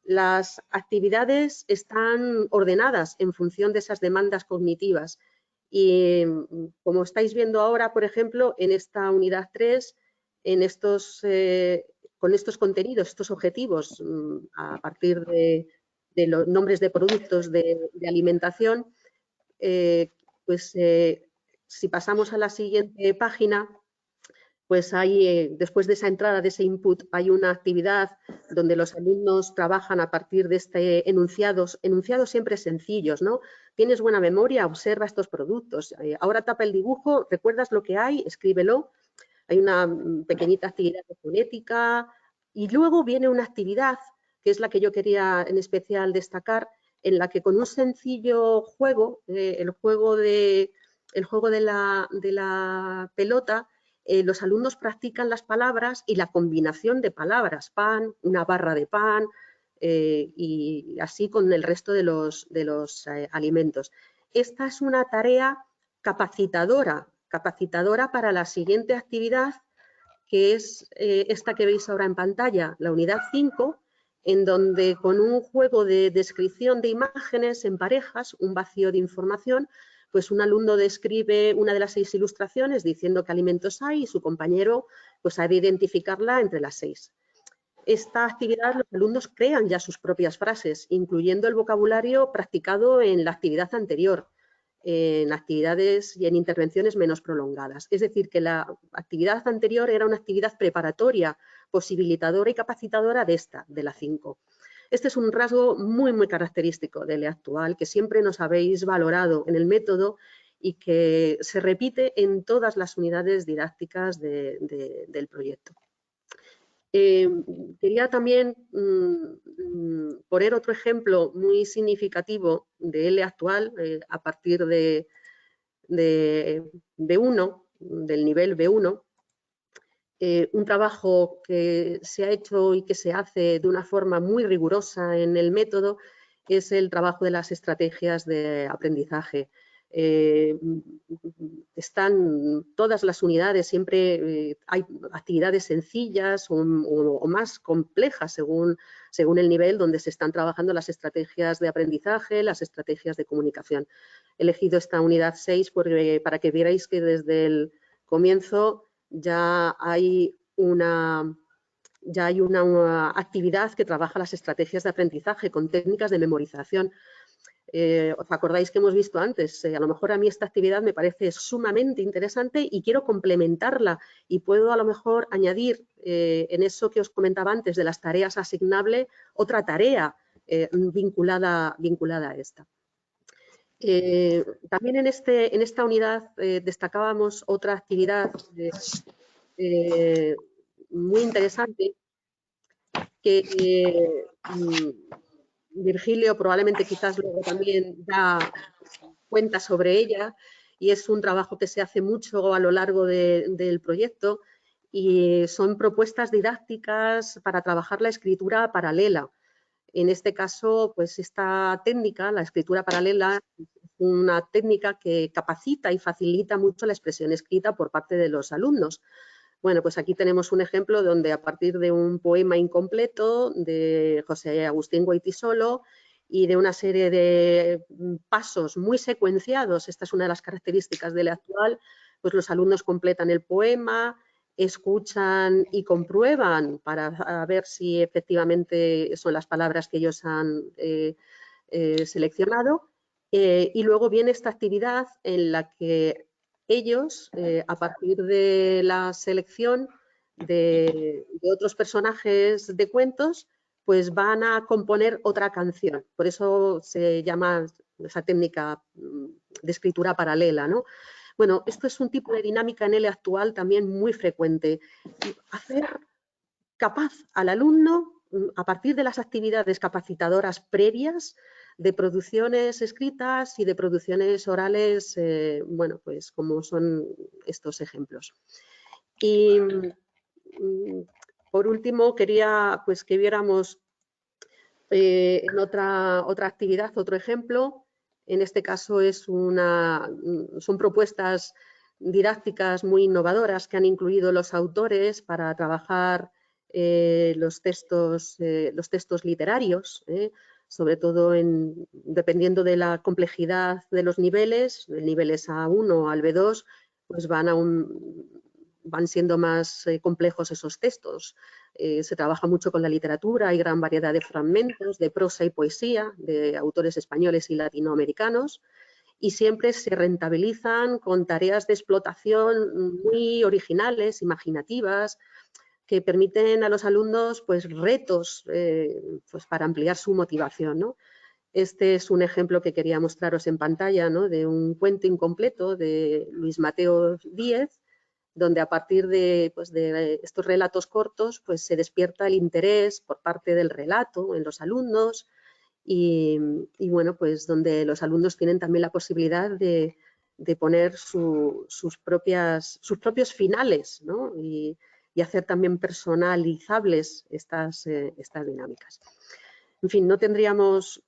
Las actividades están ordenadas en función de esas demandas cognitivas y, como estáis viendo ahora, por ejemplo, en esta unidad 3, con estos contenidos, estos objetivos, a partir de los nombres de productos de alimentación, si pasamos a la siguiente página, pues después de esa entrada, de ese input, hay una actividad donde los alumnos trabajan a partir de enunciados siempre sencillos, ¿no? Tienes buena memoria, observa estos productos. Ahora tapa el dibujo, recuerdas lo que hay, escríbelo. Hay una pequeñita actividad de fonética y luego viene una actividad que es la que yo quería en especial destacar, en la que con un sencillo juego, el juego de la pelota, los alumnos practican las palabras y la combinación de palabras, pan, una barra de pan, y así con el resto de los alimentos. Esta es una tarea capacitadora para la siguiente actividad, que es esta que veis ahora en pantalla, la unidad 5, en donde con un juego de descripción de imágenes en parejas, un vacío de información, pues un alumno describe una de las 6 ilustraciones diciendo qué alimentos hay y su compañero pues ha de identificarla entre las 6. Esta actividad, los alumnos crean ya sus propias frases, incluyendo el vocabulario practicado en la actividad anterior, en actividades y en intervenciones menos prolongadas. Es decir, que la actividad anterior era una actividad preparatoria, posibilitadora y capacitadora de la 5. Este es un rasgo muy, muy característico de L actual, que siempre nos habéis valorado en el método y que se repite en todas las unidades didácticas del proyecto. Quería también poner otro ejemplo muy significativo de L actual a partir de B1, del nivel B1, un trabajo que se ha hecho y que se hace de una forma muy rigurosa en el método es el trabajo de las estrategias de aprendizaje. Están todas las unidades, siempre hay actividades sencillas o más complejas según el nivel donde se están trabajando las estrategias de aprendizaje, las estrategias de comunicación. He elegido esta unidad 6 para que vierais que desde el comienzo ya hay una actividad que trabaja las estrategias de aprendizaje con técnicas de memorización. ¿Os acordáis que hemos visto antes? A lo mejor a mí esta actividad me parece sumamente interesante y quiero complementarla y puedo a lo mejor añadir en eso que os comentaba antes de las tareas asignables, otra tarea vinculada a esta. También en esta unidad destacábamos otra actividad muy interesante que Virgilio probablemente quizás luego también da cuenta sobre ella, y es un trabajo que se hace mucho a lo largo del proyecto y son propuestas didácticas para trabajar la escritura paralela. En este caso, pues esta técnica, la escritura paralela, es una técnica que capacita y facilita mucho la expresión escrita por parte de los alumnos. Bueno, pues aquí tenemos un ejemplo donde a partir de un poema incompleto de José Agustín Goytisolo y de una serie de pasos muy secuenciados, esta es una de las características del actual, pues los alumnos completan el poema, escuchan y comprueban para ver si efectivamente son las palabras que ellos han seleccionado. Y luego viene esta actividad en la que ellos, a partir de la selección de otros personajes de cuentos, pues van a componer otra canción. Por eso se llama esa técnica de escritura paralela, ¿no? Bueno, esto es un tipo de dinámica en el actual también muy frecuente. Hacer capaz al alumno, a partir de las actividades capacitadoras previas, de producciones escritas y de producciones orales, bueno, pues como son estos ejemplos. Y por último, quería pues que viéramos en otra actividad, otro ejemplo. En este caso son propuestas didácticas muy innovadoras que han incluido los autores para trabajar los textos literarios, sobre todo dependiendo de la complejidad de los niveles, el nivel es A1 al B2, pues van siendo más complejos esos textos. Se trabaja mucho con la literatura, hay gran variedad de fragmentos de prosa y poesía de autores españoles y latinoamericanos y siempre se rentabilizan con tareas de explotación muy originales, imaginativas, que permiten a los alumnos pues, retos pues, para ampliar su motivación, ¿no? Este es un ejemplo que quería mostraros en pantalla, ¿no? De un cuento incompleto de Luis Mateo Díez, donde a partir pues, de estos relatos cortos pues, se despierta el interés por parte del relato en los alumnos y bueno, pues donde los alumnos tienen también la posibilidad de poner sus propios finales, ¿no? y hacer también personalizables estas dinámicas. En fin, no tendríamos,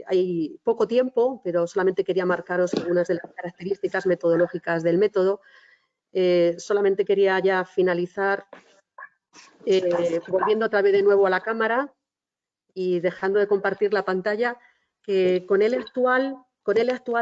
hay poco tiempo, pero solamente quería marcaros algunas de las características metodológicas del método. Solamente quería ya finalizar volviendo otra vez de nuevo a la cámara y dejando de compartir la pantalla, que con el actual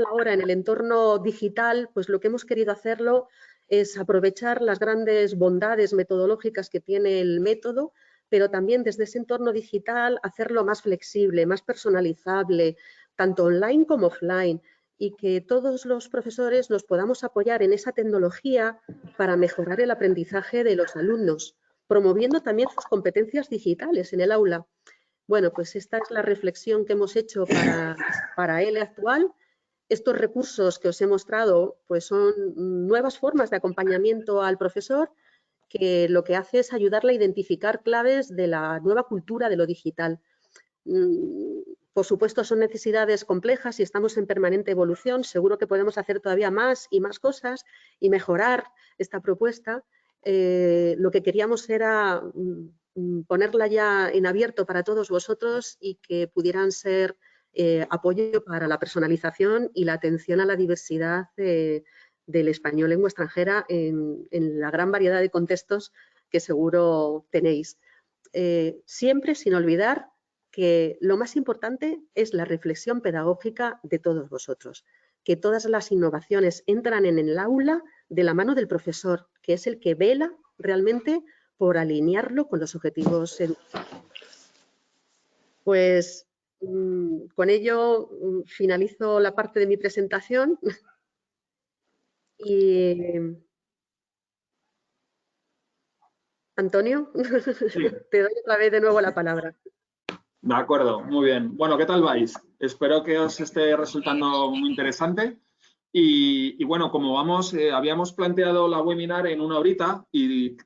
ahora en el entorno digital, pues lo que hemos querido hacerlo es aprovechar las grandes bondades metodológicas que tiene el método, pero también desde ese entorno digital hacerlo más flexible, más personalizable, tanto online como offline, y que todos los profesores nos podamos apoyar en esa tecnología para mejorar el aprendizaje de los alumnos, promoviendo también sus competencias digitales en el aula. Bueno, pues esta es la reflexión que hemos hecho para el actual. Estos recursos que os he mostrado pues son nuevas formas de acompañamiento al profesor que lo que hace es ayudarle a identificar claves de la nueva cultura de lo digital. Por supuesto, son necesidades complejas y estamos en permanente evolución. Seguro que podemos hacer todavía más y más cosas y mejorar esta propuesta. Lo que queríamos era ponerla ya en abierto para todos vosotros y que pudieran ser apoyo para la personalización y la atención a la diversidad del español lengua extranjera en la gran variedad de contextos que seguro tenéis. Siempre sin olvidar que lo más importante es la reflexión pedagógica de todos vosotros, que todas las innovaciones entran en el aula de la mano del profesor, que es el que vela realmente por alinearlo con los objetivos educativos. Pues Con ello finalizo la parte de mi presentación y Antonio, Sí. te doy otra vez de nuevo la palabra. De acuerdo, muy bien. Bueno, ¿qué tal vais? Espero que os esté resultando muy interesante. Y bueno, como vamos, habíamos planteado la webinar en 1 horita y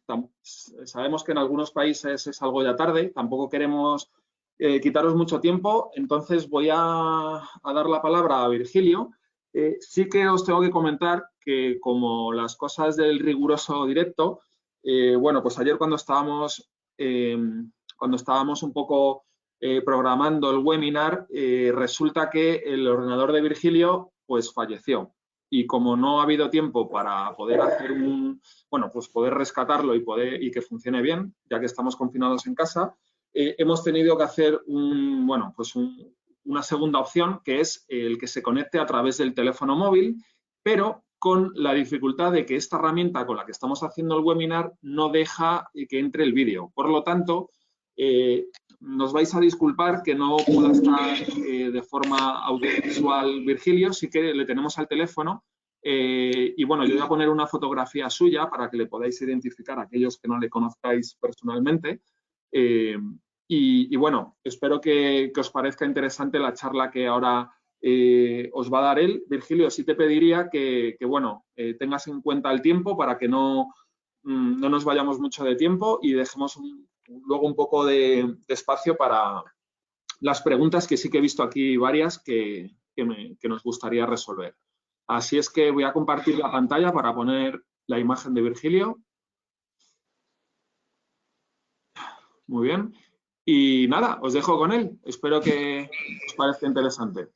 sabemos que en algunos países es algo ya tarde, tampoco queremos quitaros mucho tiempo, entonces voy a dar la palabra a Virgilio. Sí que os tengo que comentar que como las cosas del riguroso directo, bueno, pues ayer cuando estábamos un poco programando el webinar, resulta que el ordenador de Virgilio pues falleció. Y como no ha habido tiempo para poder hacer pues poder rescatarlo y que funcione bien, ya que estamos confinados en casa, hemos tenido que hacer una segunda opción, que es el que se conecte a través del teléfono móvil, pero con la dificultad de que esta herramienta con la que estamos haciendo el webinar no deja que entre el vídeo. Por lo tanto, nos vais a disculpar que no pueda estar de forma audiovisual Virgilio, sí que le tenemos al teléfono y bueno, yo voy a poner una fotografía suya para que le podáis identificar a aquellos que no le conozcáis personalmente y bueno, espero que os parezca interesante la charla que ahora os va a dar él. Virgilio, sí te pediría que tengas en cuenta el tiempo para que no nos vayamos mucho de tiempo y dejemos luego un poco de espacio para las preguntas que sí que he visto aquí varias que nos gustaría resolver. Así es que voy a compartir la pantalla para poner la imagen de Virgilio. Muy bien. Y nada, os dejo con él. Espero que os parezca interesante.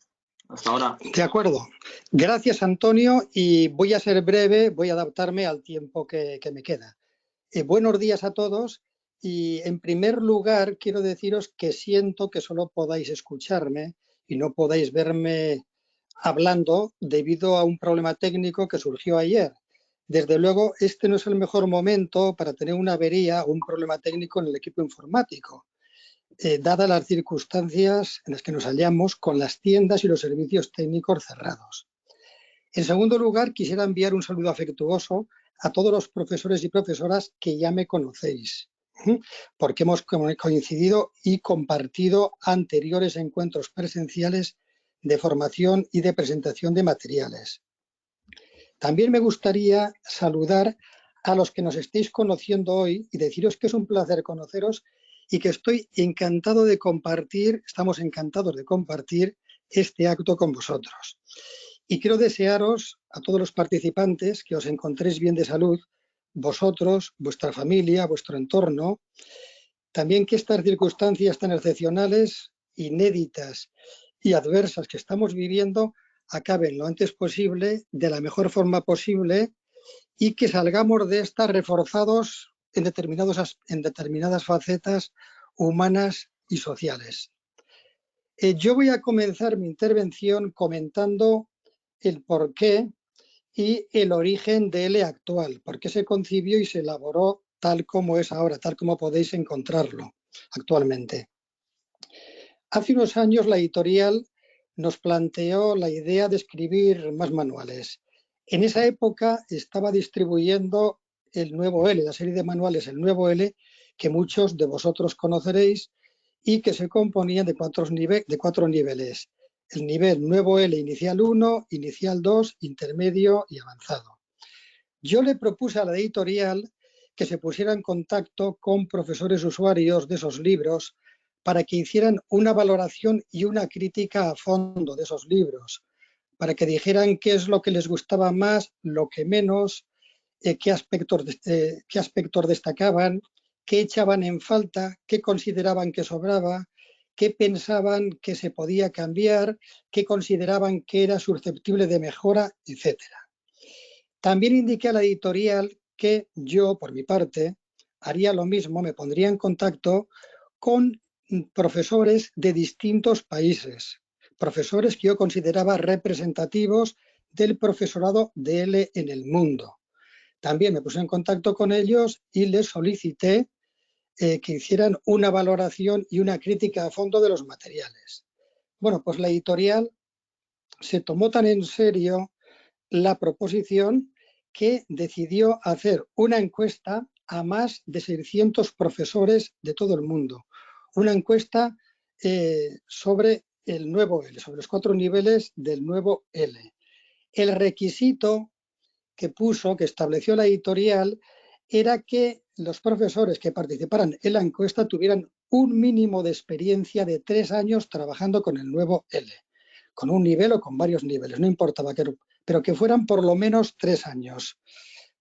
Hasta ahora. De acuerdo. Gracias, Antonio, y voy a ser breve, voy a adaptarme al tiempo que me queda. Buenos días a todos y, en primer lugar, quiero deciros que siento que solo podáis escucharme y no podáis verme hablando debido a un problema técnico que surgió ayer. Desde luego, este no es el mejor momento para tener una avería o un problema técnico en el equipo informático. Dadas las circunstancias en las que nos hallamos con las tiendas y los servicios técnicos cerrados. En segundo lugar, quisiera enviar un saludo afectuoso a todos los profesores y profesoras que ya me conocéis, porque hemos coincidido y compartido anteriores encuentros presenciales de formación y de presentación de materiales. También me gustaría saludar a los que nos estéis conociendo hoy y deciros que es un placer conoceros y que estoy encantado de compartir, estamos encantados de compartir este acto con vosotros. Y quiero desearos a todos los participantes que os encontréis bien de salud, vosotros, vuestra familia, vuestro entorno. También que estas circunstancias tan excepcionales, inéditas y adversas que estamos viviendo acaben lo antes posible, de la mejor forma posible y que salgamos de estas reforzados en determinadas facetas humanas y sociales. Yo voy a comenzar mi intervención comentando el porqué y el origen de L actual, por qué se concibió y se elaboró tal como es ahora, tal como podéis encontrarlo actualmente. Hace unos años la editorial nos planteó la idea de escribir más manuales. En esa época estaba distribuyendo el Nuevo L, la serie de manuales El Nuevo L, que muchos de vosotros conoceréis y que se componían de cuatro niveles. El nivel Nuevo L inicial 1, inicial 2, intermedio y avanzado. Yo le propuse a la editorial que se pusiera en contacto con profesores usuarios de esos libros para que hicieran una valoración y una crítica a fondo de esos libros, para que dijeran qué es lo que les gustaba más, lo que menos, qué aspectos destacaban, qué echaban en falta, qué consideraban que sobraba, qué pensaban que se podía cambiar, qué consideraban que era susceptible de mejora, etc. También indiqué a la editorial que yo, por mi parte, haría lo mismo, me pondría en contacto con profesores de distintos países, profesores que yo consideraba representativos del profesorado de L en el mundo. También me puse en contacto con ellos y les solicité que hicieran una valoración y una crítica a fondo de los materiales. Bueno, pues la editorial se tomó tan en serio la proposición que decidió hacer una encuesta a más de 600 profesores de todo el mundo. Una encuesta sobre el nuevo L, sobre los 4 niveles del nuevo L. El requisito que estableció la editorial, era que los profesores que participaran en la encuesta tuvieran un mínimo de experiencia de 3 años trabajando con el nuevo L, con un nivel o con varios niveles, no importaba, pero que fueran por lo menos 3 años,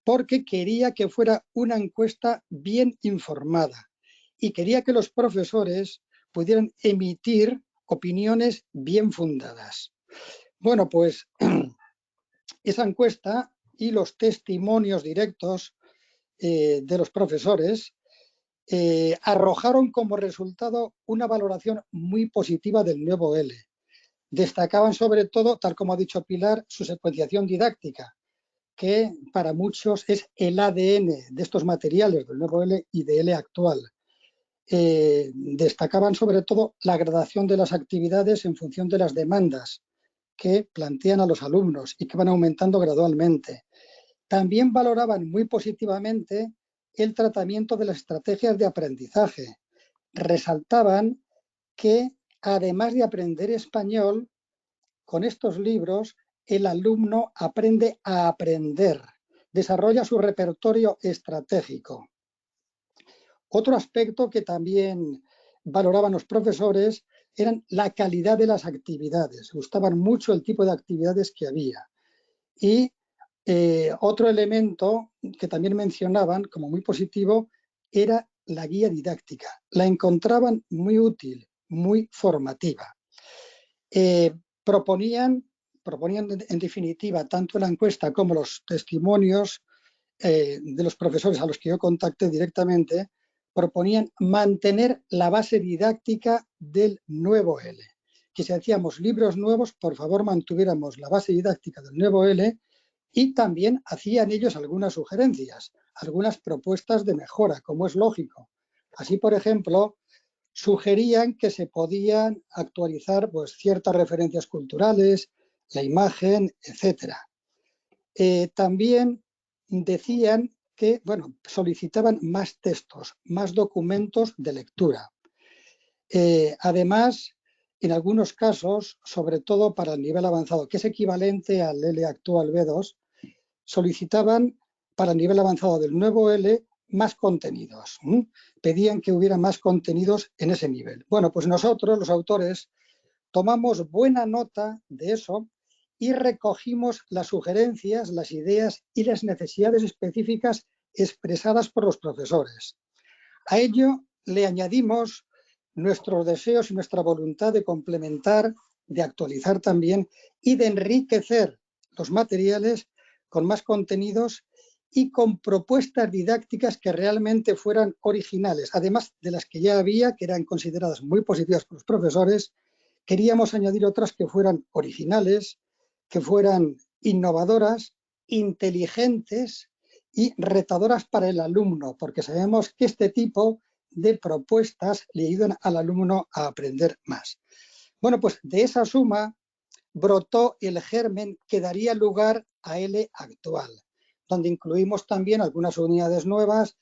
porque quería que fuera una encuesta bien informada y quería que los profesores pudieran emitir opiniones bien fundadas. Bueno, pues esa encuesta y los testimonios directos de los profesores arrojaron como resultado una valoración muy positiva del nuevo L. Destacaban sobre todo, tal como ha dicho Pilar, su secuenciación didáctica, que para muchos es el ADN de estos materiales, del nuevo L y de L actual. Destacaban sobre todo la gradación de las actividades en función de las demandas que plantean a los alumnos y que van aumentando gradualmente. También valoraban muy positivamente el tratamiento de las estrategias de aprendizaje. Resaltaban que, además de aprender español, con estos libros el alumno aprende a aprender, desarrolla su repertorio estratégico. Otro aspecto que también valoraban los profesores eran la calidad de las actividades. Gustaban mucho el tipo de actividades que había. Y otro elemento que también mencionaban como muy positivo era la guía didáctica. La encontraban muy útil, muy formativa. Proponían en definitiva tanto la encuesta como los testimonios de los profesores a los que yo contacté directamente, proponían mantener la base didáctica del nuevo L. Que si hacíamos libros nuevos, por favor mantuviéramos la base didáctica del nuevo L. Y también hacían ellos algunas sugerencias, algunas propuestas de mejora, como es lógico. Así, por ejemplo, sugerían que se podían actualizar pues, ciertas referencias culturales, la imagen, etc. También decían que, bueno, solicitaban más textos, más documentos de lectura. Además, en algunos casos, sobre todo para el nivel avanzado, que es equivalente al L actual B2, solicitaban para el nivel avanzado del nuevo L más contenidos. Pedían que hubiera más contenidos en ese nivel. Bueno, pues nosotros, los autores, tomamos buena nota de eso y recogimos las sugerencias, las ideas y las necesidades específicas expresadas por los profesores. A ello le añadimos nuestros deseos y nuestra voluntad de complementar, de actualizar también y de enriquecer los materiales con más contenidos y con propuestas didácticas que realmente fueran originales, además de las que ya había, que eran consideradas muy positivas por los profesores. Queríamos añadir otras que fueran originales, que fueran innovadoras, inteligentes y retadoras para el alumno, porque sabemos que este tipo de propuestas le ayudan al alumno a aprender más. Bueno, pues de esa suma brotó el germen que daría lugar a L actual, donde incluimos también algunas unidades nuevas,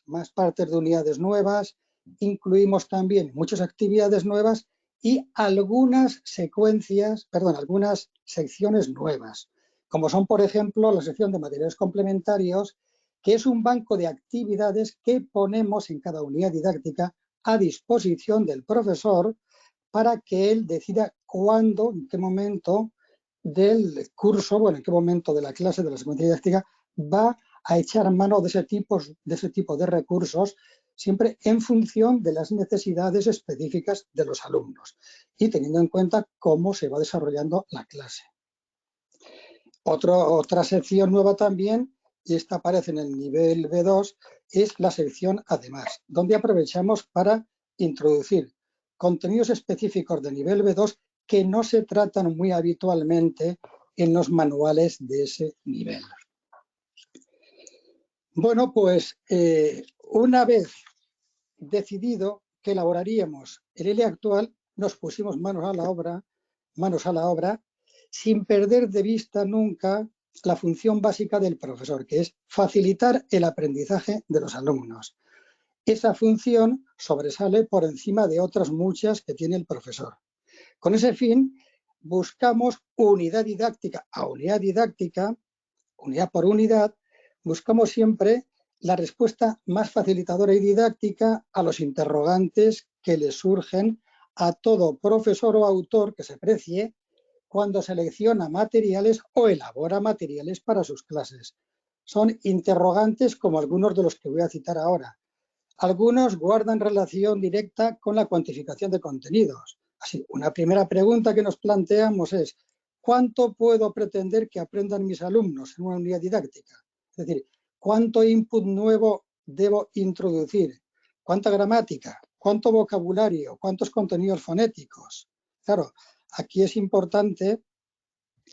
más partes de unidades nuevas, incluimos también muchas actividades nuevas y algunas algunas secciones nuevas, como son, por ejemplo, la sección de materiales complementarios, que es un banco de actividades que ponemos en cada unidad didáctica a disposición del profesor para que él decida cuándo, en qué momento del curso, bueno, en qué momento de la clase, de la secuencia didáctica, va a echar mano de ese tipo de recursos, siempre en función de las necesidades específicas de los alumnos y teniendo en cuenta cómo se va desarrollando la clase. Otra sección nueva también, y esta aparece en el nivel B2, es la sección Además, donde aprovechamos para introducir contenidos específicos de nivel B2 que no se tratan muy habitualmente en los manuales de ese nivel. Bueno, pues una vez decidido que elaboraríamos el L actual, nos pusimos manos a la obra, sin perder de vista nunca la función básica del profesor, que es facilitar el aprendizaje de los alumnos. Esa función sobresale por encima de otras muchas que tiene el profesor. Con ese fin, buscamos unidad didáctica a unidad didáctica, unidad por unidad, buscamos siempre la respuesta más facilitadora y didáctica a los interrogantes que le surgen a todo profesor o autor que se precie cuando selecciona materiales o elabora materiales para sus clases. Son interrogantes como algunos de los que voy a citar ahora. Algunos guardan relación directa con la cuantificación de contenidos. Así, una primera pregunta que nos planteamos es: ¿cuánto puedo pretender que aprendan mis alumnos en una unidad didáctica? Es decir, ¿cuánto input nuevo debo introducir? ¿Cuánta gramática? ¿Cuánto vocabulario? ¿Cuántos contenidos fonéticos? Claro, aquí es importante,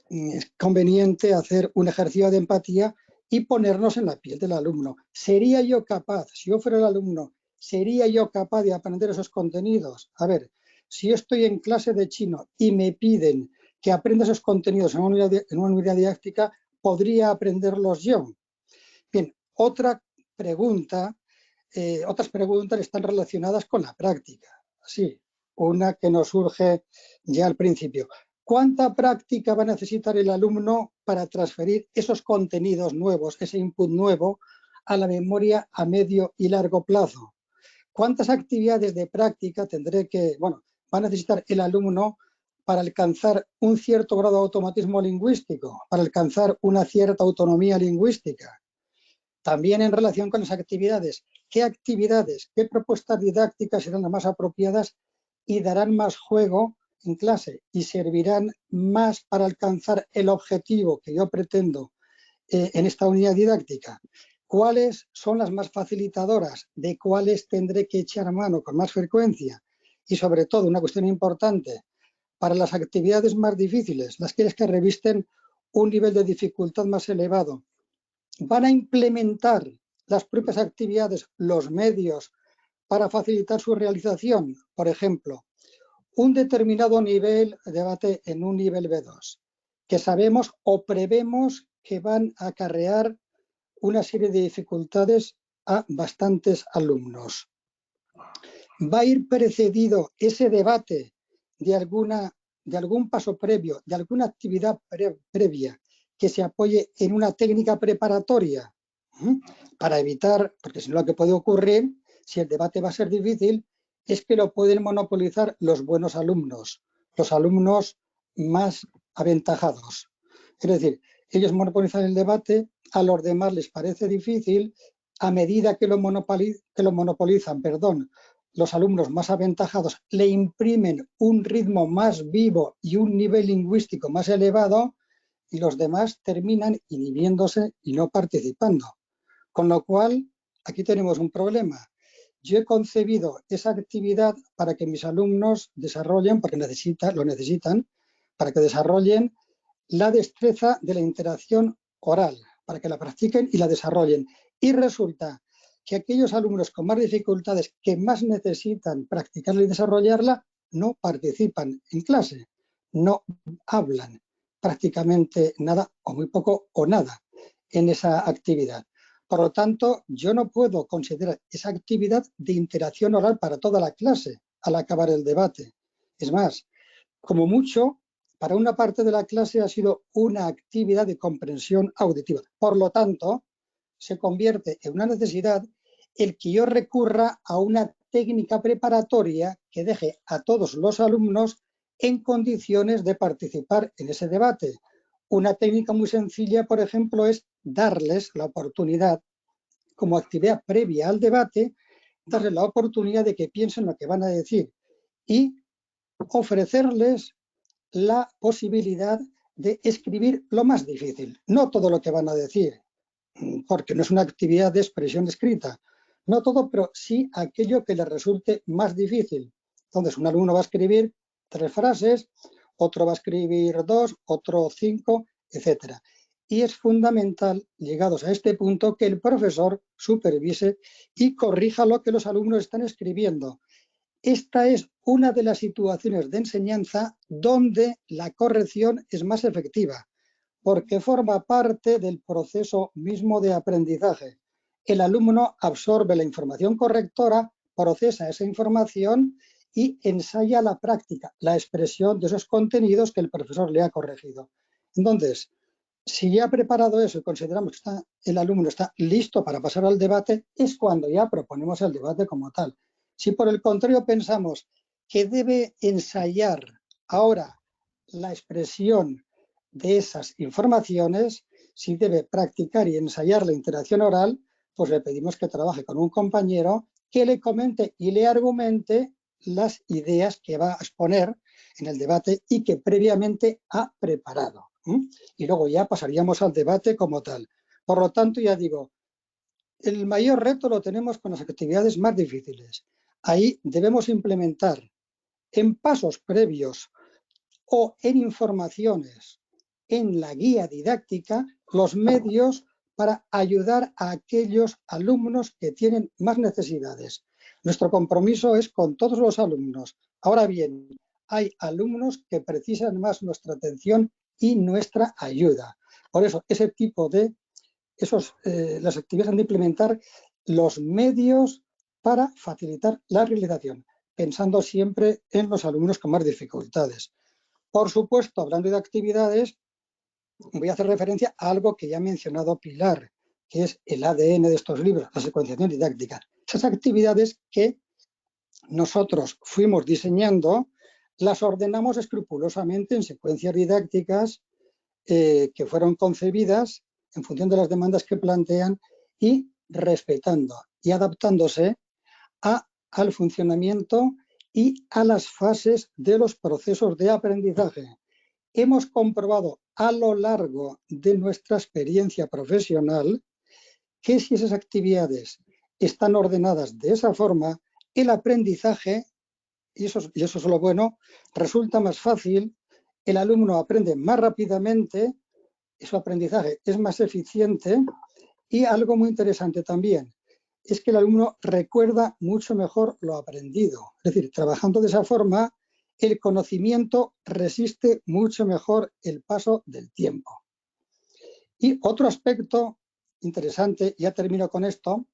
es conveniente hacer un ejercicio de empatía y ponernos en la piel del alumno. ¿Sería yo capaz, si yo fuera el alumno, sería yo capaz de aprender esos contenidos? A ver, si yo estoy en clase de chino y me piden que aprenda esos contenidos en una unidad didáctica, ¿podría aprenderlos yo? Bien, otras preguntas están relacionadas con la práctica. Sí, una que nos surge ya al principio. ¿Cuánta práctica va a necesitar el alumno para transferir esos contenidos nuevos, ese input nuevo, a la memoria a medio y largo plazo? ¿Cuántas actividades de práctica va a necesitar el alumno para alcanzar un cierto grado de automatismo lingüístico, para alcanzar una cierta autonomía lingüística? También en relación con las actividades, qué propuestas didácticas serán las más apropiadas y darán más juego en clase y servirán más para alcanzar el objetivo que yo pretendo en esta unidad didáctica? ¿Cuáles son las más facilitadoras? ¿De cuáles tendré que echar mano con más frecuencia? Y sobre todo, una cuestión importante, para las actividades más difíciles, las que revisten un nivel de dificultad más elevado, ¿van a implementar las propias actividades los medios para facilitar su realización? Por ejemplo, un determinado nivel de debate en un nivel B2, que sabemos o prevemos que van a acarrear una serie de dificultades a bastantes alumnos. ¿Va a ir precedido ese debate de algún paso previo, de alguna actividad previa que se apoye en una técnica preparatoria? Para evitar, porque si no lo que puede ocurrir, si el debate va a ser difícil, es que lo pueden monopolizar los buenos alumnos, los alumnos más aventajados. Es decir, ellos monopolizan el debate, a los demás les parece difícil, a medida que lo monopolizan, los alumnos más aventajados le imprimen un ritmo más vivo y un nivel lingüístico más elevado, y los demás terminan inhibiéndose y no participando. Con lo cual, aquí tenemos un problema. Yo he concebido esa actividad para que mis alumnos desarrollen, porque lo necesitan, para que desarrollen la destreza de la interacción oral, para que la practiquen y la desarrollen. Y resulta que aquellos alumnos con más dificultades que más necesitan practicarla y desarrollarla no participan en clase, no hablan prácticamente nada o muy poco o nada en esa actividad. Por lo tanto, yo no puedo considerar esa actividad de interacción oral para toda la clase al acabar el debate. Es más, como mucho, para una parte de la clase ha sido una actividad de comprensión auditiva. Por lo tanto, se convierte en una necesidad el que yo recurra a una técnica preparatoria que deje a todos los alumnos en condiciones de participar en ese debate. Una técnica muy sencilla, por ejemplo, es darles la oportunidad, como actividad previa al debate, darles la oportunidad de que piensen lo que van a decir y ofrecerles la posibilidad de escribir lo más difícil. No todo lo que van a decir, porque no es una actividad de expresión escrita. No todo, pero sí aquello que les resulte más difícil. Entonces, un alumno va a escribir 3 frases, otro va a escribir 2, otro 5, etc. Y es fundamental, llegados a este punto, que el profesor supervise y corrija lo que los alumnos están escribiendo. esta es una de las situaciones de enseñanza donde la corrección es más efectiva, porque forma parte del proceso mismo de aprendizaje. El alumno absorbe la información correctora, procesa esa información y ensaya la práctica, la expresión de esos contenidos que el profesor le ha corregido. Entonces, si ya ha preparado eso y consideramos que el alumno está listo para pasar al debate, es cuando ya proponemos el debate como tal. Si por el contrario pensamos que debe ensayar ahora la expresión de esas informaciones, si debe practicar y ensayar la interacción oral, pues le pedimos que trabaje con un compañero que le comente y le argumente las ideas que va a exponer en el debate y que previamente ha preparado. Y luego ya pasaríamos al debate como tal. Por lo tanto, ya digo, el mayor reto lo tenemos con las actividades más difíciles. Ahí debemos implementar en pasos previos o en informaciones en la guía didáctica los medios para ayudar a aquellos alumnos que tienen más necesidades. Nuestro compromiso es con todos los alumnos. Ahora bien, hay alumnos que precisan más nuestra atención y nuestra ayuda. Por eso, ese tipo de las actividades han de implementar los medios para facilitar la realización, pensando siempre en los alumnos con más dificultades. Por supuesto, hablando de actividades, voy a hacer referencia a algo que ya ha mencionado Pilar, que es el ADN de estos libros, la secuenciación didáctica. Esas actividades que nosotros fuimos diseñando, las ordenamos escrupulosamente en secuencias didácticas que fueron concebidas en función de las demandas que plantean y respetando y adaptándose al funcionamiento y a las fases de los procesos de aprendizaje. Hemos comprobado a lo largo de nuestra experiencia profesional que si esas actividades están ordenadas de esa forma, el aprendizaje, y eso es lo bueno, resulta más fácil, el alumno aprende más rápidamente, su aprendizaje es más eficiente y algo muy interesante también es que el alumno recuerda mucho mejor lo aprendido. Es decir, trabajando de esa forma, el conocimiento resiste mucho mejor el paso del tiempo. Y otro aspecto interesante, ya termino con esto,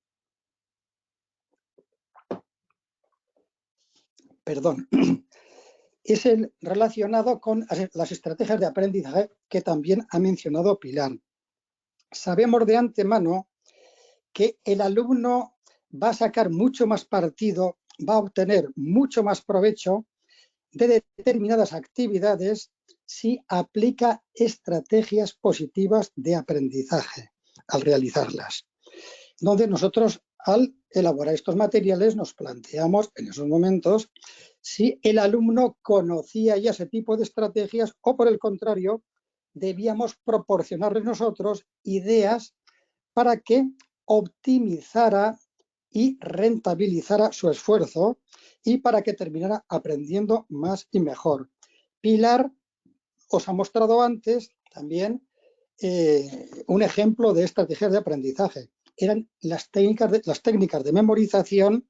perdón, es el relacionado con las estrategias de aprendizaje que también ha mencionado Pilar. Sabemos de antemano que el alumno va a sacar mucho más partido, va a obtener mucho más provecho de determinadas actividades si aplica estrategias positivas de aprendizaje al realizarlas. Donde nosotros, al elaborar estos materiales, nos planteamos en esos momentos si el alumno conocía ya ese tipo de estrategias o, por el contrario, debíamos proporcionarle nosotros ideas para que optimizara y rentabilizara su esfuerzo y para que terminara aprendiendo más y mejor. Pilar os ha mostrado antes también un ejemplo de estrategias de aprendizaje. Eran las técnicas de memorización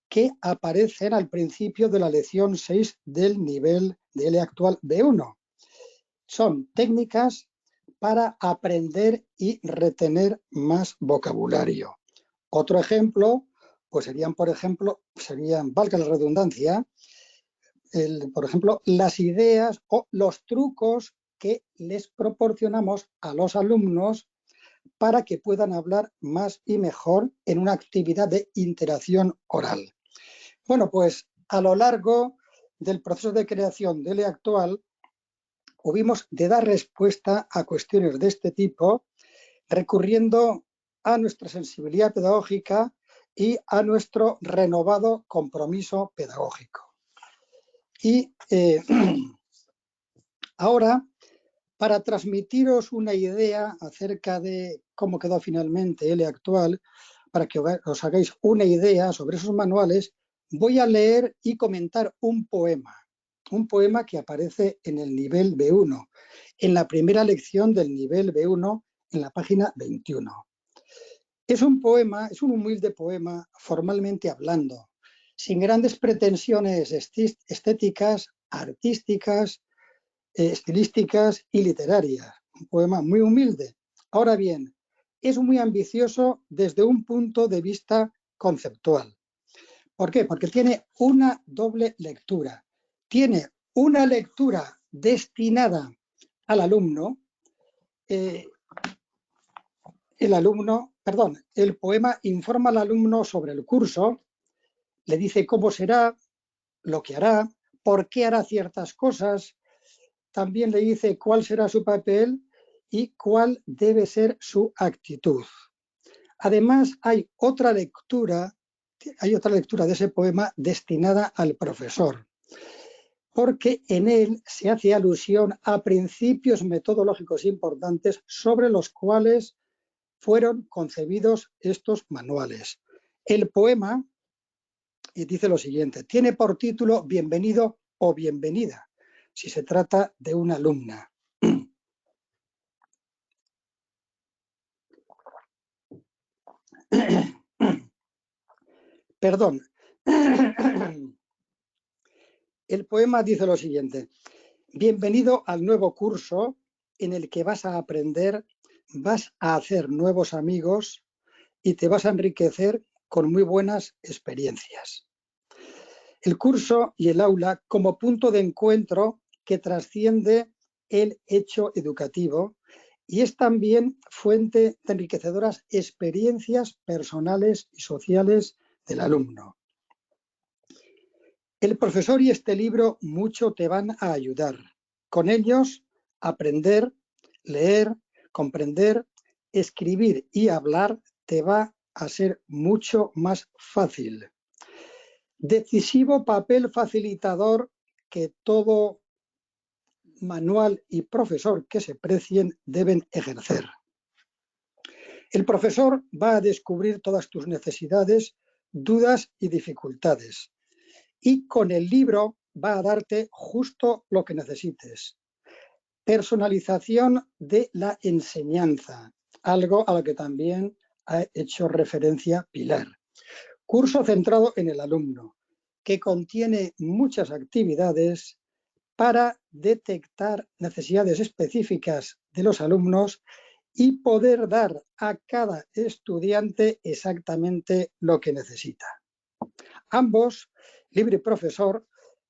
que aparecen al principio de la lección 6 del nivel de L actual B1. Son técnicas para aprender y retener más vocabulario. Otro ejemplo, pues serían, valga la redundancia, por ejemplo, las ideas o los trucos que les proporcionamos a los alumnos para que puedan hablar más y mejor en una actividad de interacción oral. Bueno, pues a lo largo del proceso de creación de L actual, hubimos de dar respuesta a cuestiones de este tipo recurriendo a nuestra sensibilidad pedagógica y a nuestro renovado compromiso pedagógico. Y ahora, para transmitiros una idea acerca de cómo quedó finalmente L actual, para que os hagáis una idea sobre esos manuales, voy a leer y comentar un poema que aparece en el nivel B1, en la primera lección del nivel B1, en la página 21. Es un poema, es un humilde poema formalmente hablando, sin grandes pretensiones estéticas, artísticas, estilísticas y literarias. Un poema muy humilde. Ahora bien, es muy ambicioso desde un punto de vista conceptual. ¿Por qué? Porque tiene una doble lectura. Tiene una lectura destinada al alumno. El poema informa al alumno sobre el curso, le dice cómo será, lo que hará, por qué hará ciertas cosas, también le dice cuál será su papel y cuál debe ser su actitud. Además, hay otra lectura de ese poema destinada al profesor, porque en él se hace alusión a principios metodológicos importantes sobre los cuales fueron concebidos estos manuales. El poema dice lo siguiente: tiene por título Bienvenido o Bienvenida, si se trata de una alumna. Perdón. El poema dice lo siguiente: bienvenido al nuevo curso en el que vas a aprender, vas a hacer nuevos amigos y te vas a enriquecer con muy buenas experiencias. El curso y el aula como punto de encuentro que trasciende el hecho educativo y es también fuente de enriquecedoras experiencias personales y sociales del alumno. El profesor y este libro mucho te van a ayudar. Con ellos, aprender, leer, comprender, escribir y hablar te va a ser mucho más fácil. Decisivo papel facilitador que todo manual y profesor que se precien deben ejercer. El profesor va a descubrir todas tus necesidades, dudas y dificultades. Y con el libro va a darte justo lo que necesites. Personalización de la enseñanza, algo a lo que también ha hecho referencia Pilar. Curso centrado en el alumno, que contiene muchas actividades para detectar necesidades específicas de los alumnos y poder dar a cada estudiante exactamente lo que necesita. Ambos, libro y profesor,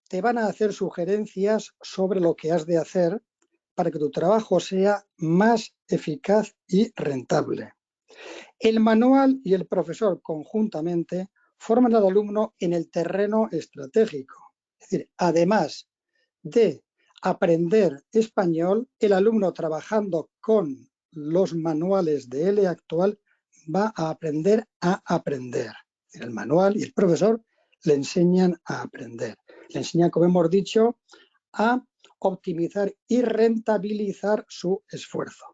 te van a hacer sugerencias sobre lo que has de hacer para que tu trabajo sea más eficaz y rentable. El manual y el profesor conjuntamente forman al alumno en el terreno estratégico. Es decir, además de aprender español, el alumno trabajando con los manuales de L actual va a aprender a aprender. El manual y el profesor le enseñan a aprender. Le enseñan, como hemos dicho, a optimizar y rentabilizar su esfuerzo.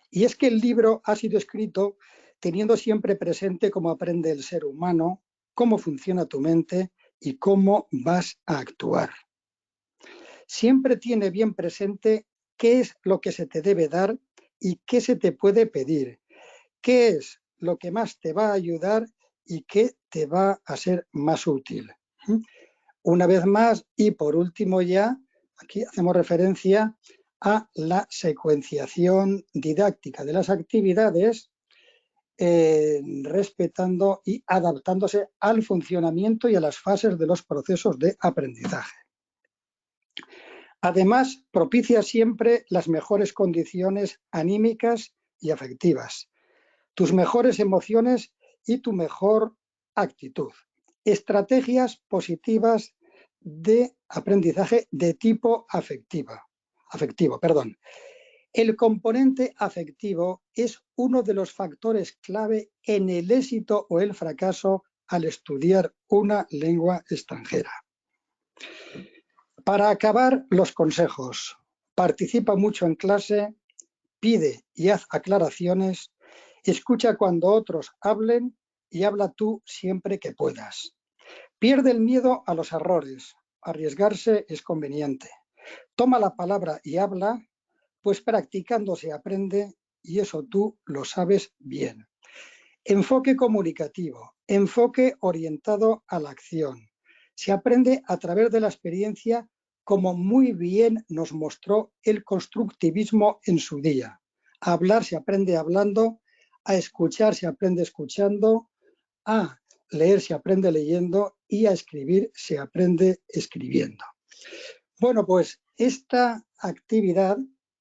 Y es que el libro ha sido escrito teniendo siempre presente cómo aprende el ser humano, cómo funciona tu mente y cómo vas a actuar. Siempre tiene bien presente qué es lo que se te debe dar y qué se te puede pedir, qué es lo que más te va a ayudar y qué te va a ser más útil. Una vez más, y por último ya, aquí hacemos referencia a la secuenciación didáctica de las actividades, respetando y adaptándose al funcionamiento y a las fases de los procesos de aprendizaje. Además, propicia siempre las mejores condiciones anímicas y afectivas, tus mejores emociones y tu mejor actitud. Estrategias positivas de aprendizaje de tipo afectivo. El componente afectivo es uno de los factores clave en el éxito o el fracaso al estudiar una lengua extranjera. Para acabar, los consejos. Participa mucho en clase, pide y haz aclaraciones, escucha cuando otros hablen y habla tú siempre que puedas. Pierde el miedo a los errores. Arriesgarse es conveniente. Toma la palabra y habla, pues practicando se aprende y eso tú lo sabes bien. Enfoque comunicativo, enfoque orientado a la acción. Se aprende a través de la experiencia, como muy bien nos mostró el constructivismo en su día. A hablar se aprende hablando, a escuchar se aprende escuchando, a leer se aprende leyendo y a escribir se aprende escribiendo. Bueno, pues esta actividad,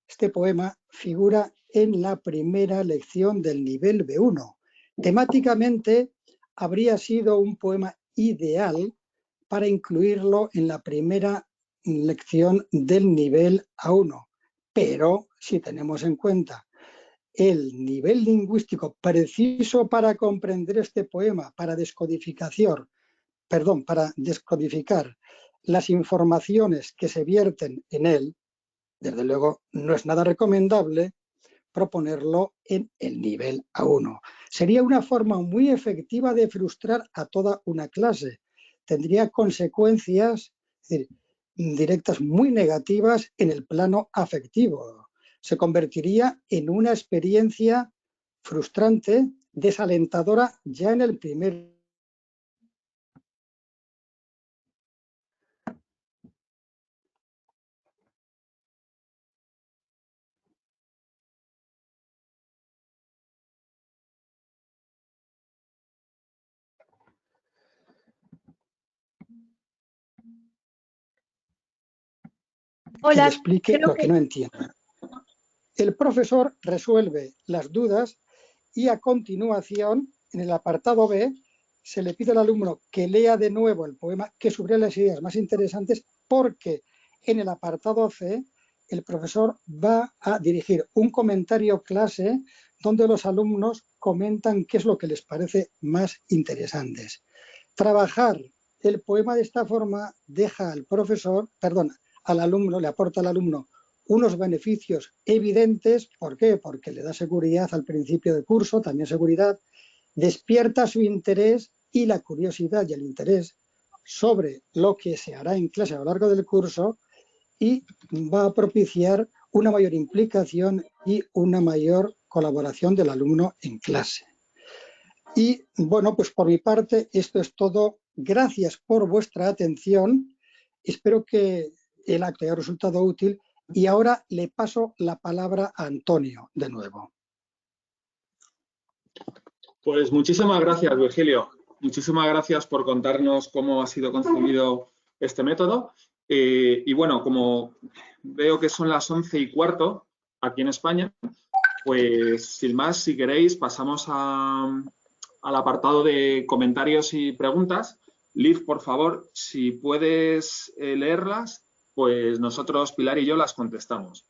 este poema, figura en la primera lección del nivel B1. Temáticamente habría sido un poema ideal para incluirlo en la primera lección del nivel A1. Pero si tenemos en cuenta el nivel lingüístico preciso para comprender este poema, para descodificar las informaciones que se vierten en él, desde luego no es nada recomendable proponerlo en el nivel A1. Sería una forma muy efectiva de frustrar a toda una clase. Tendría consecuencias, es decir, directas muy negativas en el plano afectivo. Se convertiría en una experiencia frustrante, desalentadora ya en el primer. Hola, que le explique lo que no entiende. El profesor resuelve las dudas y a continuación, en el apartado B, se le pide al alumno que lea de nuevo el poema, que subraye las ideas más interesantes, porque en el apartado C el profesor va a dirigir un comentario clase donde los alumnos comentan qué es lo que les parece más interesante. Trabajar el poema de esta forma deja al alumno, le aporta al alumno unos beneficios evidentes. ¿Por qué? Porque le da seguridad al principio del curso, también seguridad, despierta su interés y la curiosidad y el interés sobre lo que se hará en clase a lo largo del curso y va a propiciar una mayor implicación y una mayor colaboración del alumno en clase. Y bueno, pues por mi parte esto es todo. Gracias por vuestra atención. Espero que el acto haya resultado útil. Y ahora le paso la palabra a Antonio de nuevo. Pues muchísimas gracias, Virgilio. Muchísimas gracias por contarnos cómo ha sido concebido este método. Y bueno, como veo que son las 11:15 aquí en España, pues sin más, si queréis, pasamos al apartado de comentarios y preguntas. Liv, por favor, si puedes leerlas, pues nosotros, Pilar y yo, las contestamos.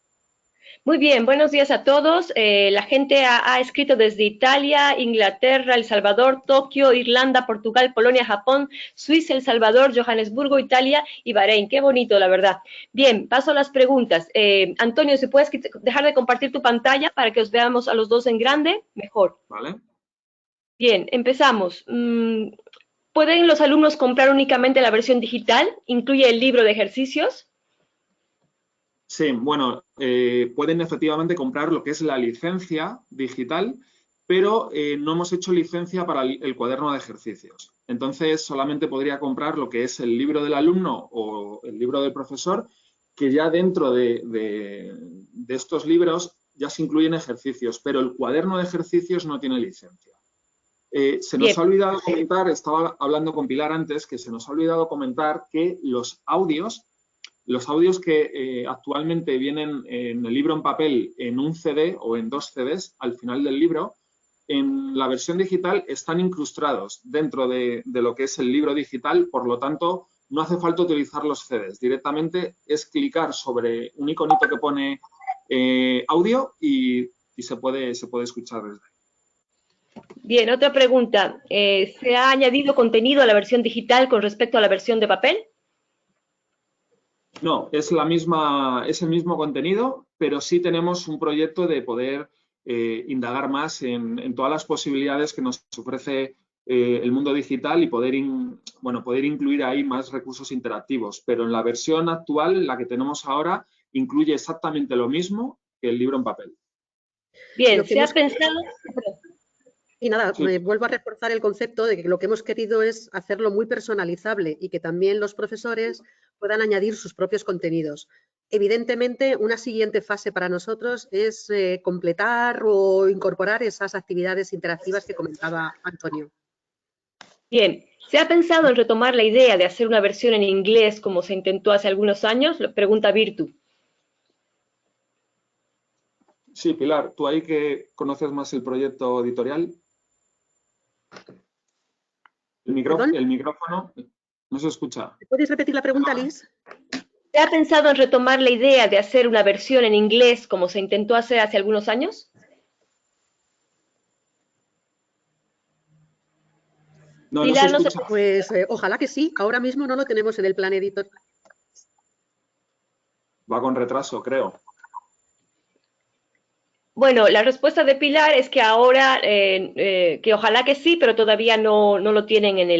Muy bien, buenos días a todos. La gente ha escrito desde Italia, Inglaterra, El Salvador, Tokio, Irlanda, Portugal, Polonia, Japón, Suiza, El Salvador, Johannesburgo, Italia y Bahrein. Qué bonito, la verdad. Bien, paso a las preguntas. Antonio, si puedes dejar de compartir tu pantalla para que os veamos a los dos en grande, mejor. Vale. Bien, empezamos. ¿Pueden los alumnos comprar únicamente la versión digital? ¿Incluye el libro de ejercicios? Sí, bueno, pueden efectivamente comprar lo que es la licencia digital, pero no hemos hecho licencia para el cuaderno de ejercicios. Entonces, solamente podría comprar lo que es el libro del alumno o el libro del profesor, que ya dentro de estos libros ya se incluyen ejercicios, pero el cuaderno de ejercicios no tiene licencia. Se nos ha olvidado comentar, estaba hablando con Pilar antes, que se nos ha olvidado comentar que los audios que actualmente vienen en el libro en papel en un CD o en 2 CDs al final del libro, en la versión digital están incrustados dentro de lo que es el libro digital, por lo tanto no hace falta utilizar los CDs. Directamente es clicar sobre un iconito que pone audio y se puede escuchar desde ahí. Bien, otra pregunta. ¿Se ha añadido contenido a la versión digital con respecto a la versión de papel? No, es el mismo contenido, pero sí tenemos un proyecto de poder indagar más en todas las posibilidades que nos ofrece el mundo digital y poder incluir ahí más recursos interactivos. Pero en la versión actual, la que tenemos ahora, incluye exactamente lo mismo que el libro en papel. Bien, ¿se ha pensado? Y nada, Sí. vuelvo a reforzar el concepto de que lo que hemos querido es hacerlo muy personalizable y que también los profesores puedan añadir sus propios contenidos. Evidentemente, una siguiente fase para nosotros es completar o incorporar esas actividades interactivas que comentaba Antonio. Bien, ¿se ha pensado en retomar la idea de hacer una versión en inglés como se intentó hace algunos años? Lo pregunta Virtu. Sí, Pilar, tú ahí que conoces más el proyecto editorial. ¿Perdón? El micrófono no se escucha. ¿Puedes repetir la pregunta, Liz? ¿Se ha pensado en retomar la idea de hacer una versión en inglés como se intentó hacer hace algunos años? No, no se Pilar, no se... escucha. Pues ojalá que sí. Ahora mismo no lo tenemos en el plan editor. Va con retraso, creo. Bueno, la respuesta de Pilar es que ahora, que ojalá que sí, pero todavía no lo tienen en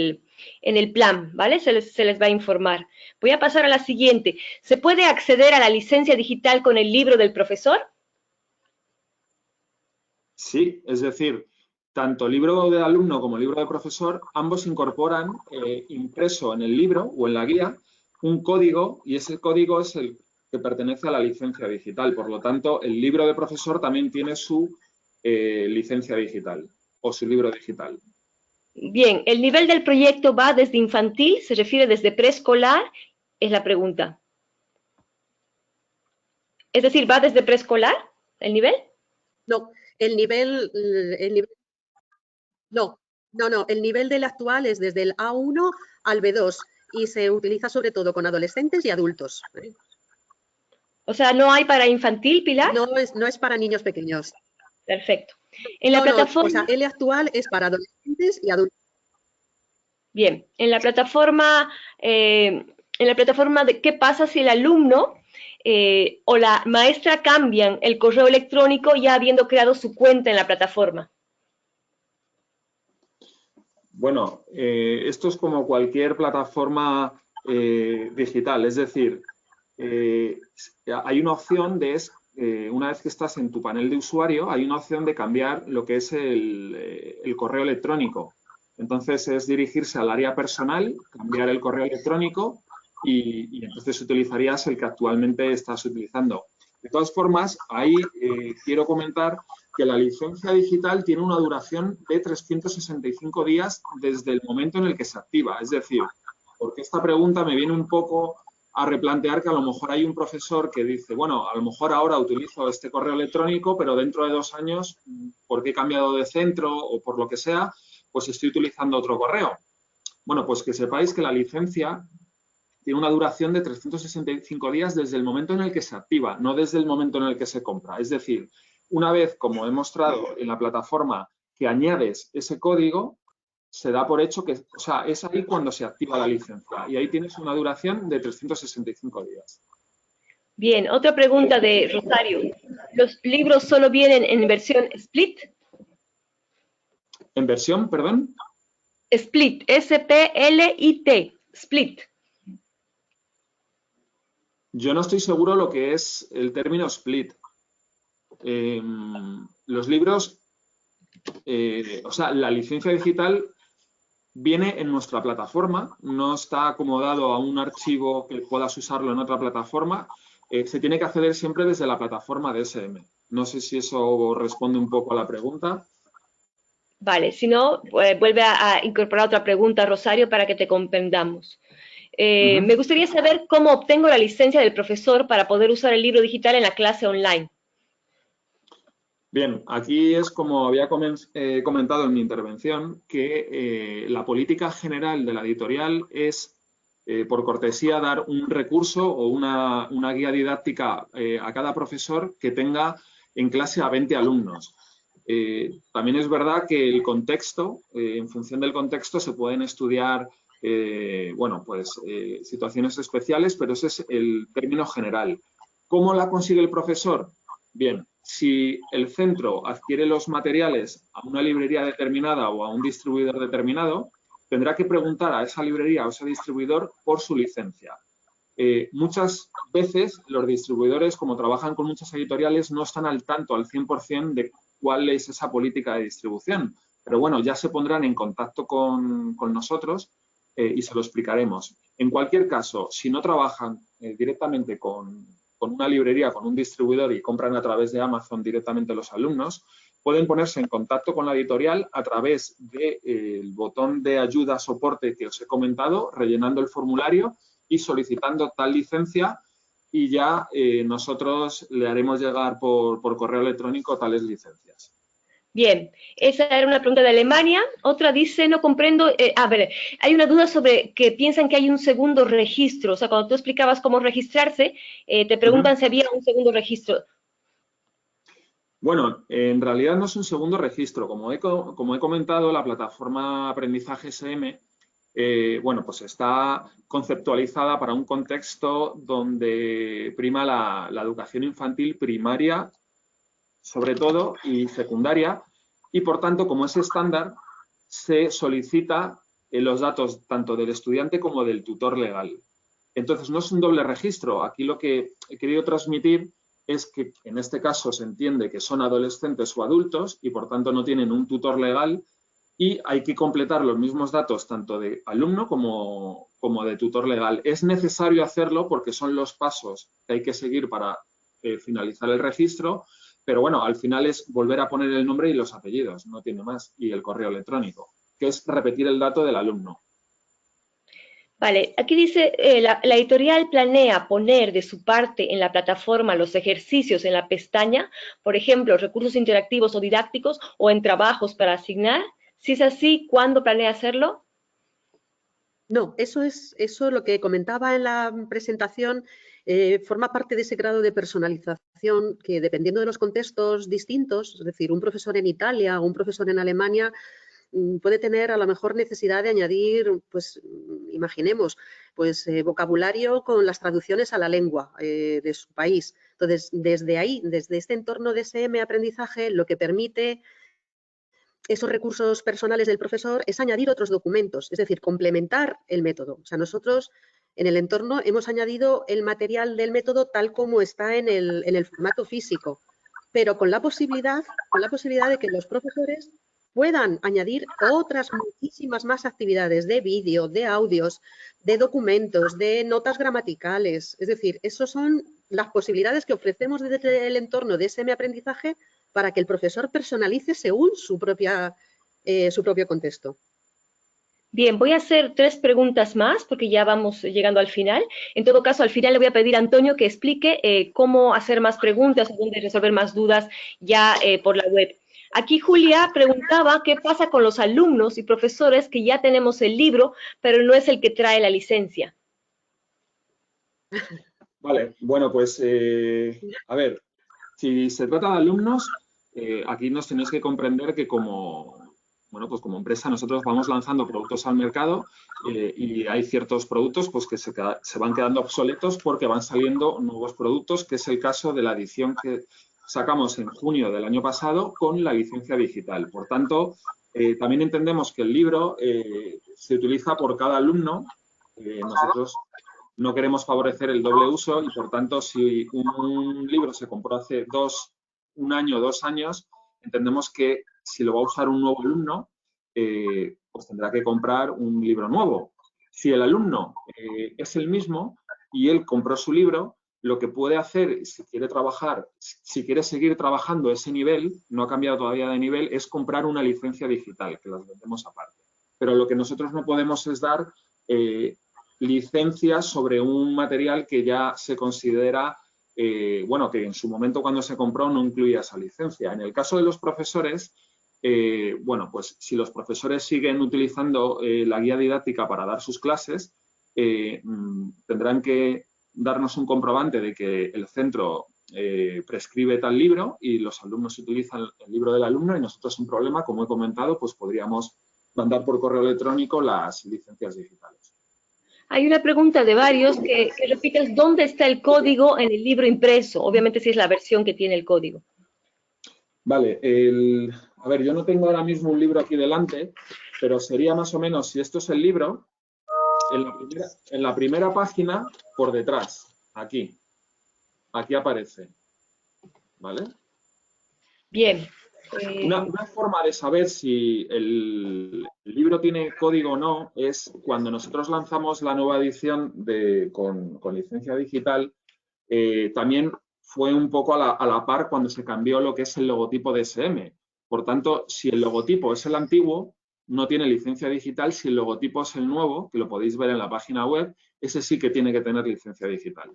el plan, ¿vale? Se les va a informar. Voy a pasar a la siguiente. ¿Se puede acceder a la licencia digital con el libro del profesor? Sí, es decir, tanto libro de alumno como libro de profesor, ambos incorporan impreso en el libro o en la guía un código y ese código es el que pertenece a la licencia digital. Por lo tanto, el libro de profesor también tiene su licencia digital o su libro digital. Bien, ¿el nivel del proyecto va desde infantil? ¿Se refiere desde preescolar? Es la pregunta. Es decir, ¿va desde preescolar el nivel? No, el nivel no, el nivel del actual es desde el A1 al B2 y se utiliza sobre todo con adolescentes y adultos. O sea, ¿no hay para infantil, Pilar? No es para niños pequeños. Perfecto. En la O plataforma... sea, el actual es para adolescentes y adultos. Bien, en la plataforma de qué pasa si el alumno o la maestra cambian el correo electrónico ya habiendo creado su cuenta en la plataforma. Bueno, esto es como cualquier plataforma digital, es decir, hay una opción una vez que estás en tu panel de usuario, hay una opción de cambiar lo que es el correo electrónico. Entonces es dirigirse al área personal, cambiar el correo electrónico y entonces utilizarías el que actualmente estás utilizando. De todas formas, ahí quiero comentar que la licencia digital tiene una duración de 365 días desde el momento en el que se activa. Es decir, porque esta pregunta me viene un poco a replantear que a lo mejor hay un profesor que dice, bueno, a lo mejor ahora utilizo este correo electrónico, pero dentro de 2 años, porque he cambiado de centro o por lo que sea, pues estoy utilizando otro correo. Bueno, pues que sepáis que la licencia tiene una duración de 365 días desde el momento en el que se activa, no desde el momento en el que se compra. Es decir, una vez, como he mostrado en la plataforma, que añades ese código, se da por hecho que, o sea, es ahí cuando se activa la licencia y ahí tienes una duración de 365 días. Bien, otra pregunta de Rosario. ¿Los libros solo vienen en versión split? ¿En versión, perdón? Split, S-P-L-I-T, split. Yo no estoy seguro lo que es el término split. Los libros, o sea, la licencia digital viene en nuestra plataforma, no está acomodado a un archivo que puedas usarlo en otra plataforma, se tiene que acceder siempre desde la plataforma de SM. No sé si eso responde un poco a la pregunta. Vale, si no, vuelve a incorporar otra pregunta, Rosario, para que te comprendamos. Me gustaría saber cómo obtengo la licencia del profesor para poder usar el libro digital en la clase online. Bien, aquí es como había comentado en mi intervención, que la política general de la editorial es, por cortesía, dar un recurso o una guía didáctica a cada profesor que tenga en clase a 20 alumnos. También es verdad que el contexto, en función del contexto, se pueden estudiar bueno, pues, situaciones especiales, pero ese es el término general. ¿Cómo la consigue el profesor? Bien, si el centro adquiere los materiales a una librería determinada o a un distribuidor determinado, tendrá que preguntar a esa librería o ese distribuidor por su licencia. Muchas veces los distribuidores, como trabajan con muchas editoriales, no están al tanto al 100% de cuál es esa política de distribución. pero bueno, ya se pondrán en contacto con nosotros y se lo explicaremos. En cualquier caso, si no trabajan directamente con una librería, con un distribuidor y compran a través de Amazon directamente los alumnos, pueden ponerse en contacto con la editorial a través del botón de ayuda, soporte que os he comentado, rellenando el formulario y solicitando tal licencia, y ya nosotros le haremos llegar por correo electrónico tales licencias. Bien, esa era una pregunta de Alemania. Otra dice, no comprendo, a ver, hay una duda sobre que piensan que hay un segundo registro. O sea, cuando tú explicabas cómo registrarse, te preguntan si había un segundo registro. Bueno, en realidad no es un segundo registro. Como he comentado, la plataforma Aprendizaje SM, bueno, pues está conceptualizada para un contexto donde prima la educación infantil primaria, sobre todo, y secundaria, y por tanto, como es estándar, se solicita los datos tanto del estudiante como del tutor legal. Entonces, no es un doble registro. Aquí lo que he querido transmitir es que en este caso se entiende que son adolescentes o adultos y por tanto no tienen un tutor legal, y hay que completar los mismos datos tanto de alumno como de tutor legal. Es necesario hacerlo porque son los pasos que hay que seguir para finalizar el registro, pero bueno, al final es volver a poner el nombre y los apellidos, no tiene más, y el correo electrónico, que es repetir el dato del alumno. Vale, aquí dice, la editorial planea poner de su parte en la plataforma los ejercicios en la pestaña, por ejemplo, recursos interactivos o didácticos, o en trabajos para asignar. Si es así, ¿cuándo planea hacerlo? No, eso lo que comentaba en la presentación, forma parte de ese grado de personalización que, dependiendo de los contextos distintos, es decir, un profesor en Italia o un profesor en Alemania puede tener a lo mejor necesidad de añadir, pues imaginemos, pues vocabulario con las traducciones a la lengua de su país. Entonces, desde ahí, desde este entorno de SM aprendizaje, lo que permite esos recursos personales del profesor es añadir otros documentos, es decir, complementar el método. O sea, nosotros en el entorno hemos añadido el material del método tal como está en el formato físico, pero con la posibilidad de que los profesores puedan añadir otras muchísimas más actividades de vídeo, de audios, de documentos, de notas gramaticales. Es decir, esas son las posibilidades que ofrecemos desde el entorno de SM aprendizaje para que el profesor personalice según su propio contexto. Bien, voy a hacer 3 preguntas más porque ya vamos llegando al final. En todo caso, al final le voy a pedir a Antonio que explique cómo hacer más preguntas o dónde resolver más dudas ya por la web. Aquí Julia preguntaba qué pasa con los alumnos y profesores que ya tenemos el libro, pero no es el que trae la licencia. Vale, bueno, pues a ver, si se trata de alumnos, aquí nos tenéis que comprender que bueno, pues como empresa nosotros vamos lanzando productos al mercado y hay ciertos productos pues que se van quedando obsoletos porque van saliendo nuevos productos, que es el caso de la edición que sacamos en junio del año pasado con la licencia digital. Por tanto, también entendemos que el libro se utiliza por cada alumno. Nosotros no queremos favorecer el doble uso y, por tanto, si un libro se compró hace un año o 2 años, entendemos que si lo va a usar un nuevo alumno, pues tendrá que comprar un libro nuevo. Si el alumno es el mismo y él compró su libro, lo que puede hacer, si quiere seguir trabajando ese nivel, no ha cambiado todavía de nivel, es comprar una licencia digital, que las vendemos aparte. Pero lo que nosotros no podemos es dar licencias sobre un material que ya se considera, bueno, que en su momento cuando se compró no incluía esa licencia. En el caso de los profesores, bueno, pues si los profesores siguen utilizando la guía didáctica para dar sus clases, tendrán que darnos un comprobante de que el centro prescribe tal libro y los alumnos utilizan el libro del alumno y nosotros sin problema, como he comentado, pues podríamos mandar por correo electrónico las licencias digitales. Hay una pregunta de varios que repites, ¿dónde está el código en el libro impreso? Obviamente si es la versión que tiene el código. Vale, a ver, yo no tengo ahora mismo un libro aquí delante, pero sería más o menos, si esto es el libro, en la primera página, por detrás, aquí aparece, ¿vale? Bien, Una forma de saber si el libro tiene código o no es cuando nosotros lanzamos la nueva edición con licencia digital, también fue un poco a la par cuando se cambió lo que es el logotipo de SM. Por tanto, si el logotipo es el antiguo, no tiene licencia digital. Si el logotipo es el nuevo, que lo podéis ver en la página web, ese sí que tiene que tener licencia digital.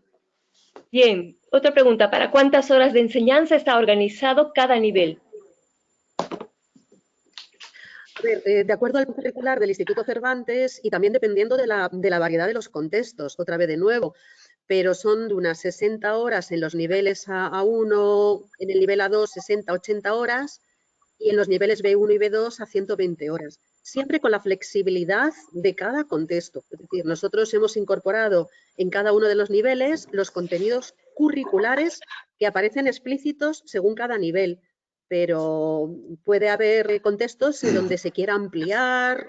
Bien, otra pregunta. ¿Para cuántas horas de enseñanza está organizado cada nivel? A ver, de acuerdo al curricular del Instituto Cervantes y también dependiendo de la variedad de los contextos, otra vez de nuevo, pero son de unas 60 horas en los niveles A1, en el nivel A2 60, 80 horas y en los niveles B1 y B2 a 120 horas, siempre con la flexibilidad de cada contexto. Es decir, nosotros hemos incorporado en cada uno de los niveles los contenidos curriculares que aparecen explícitos según cada nivel, pero puede haber contextos en donde se quiera ampliar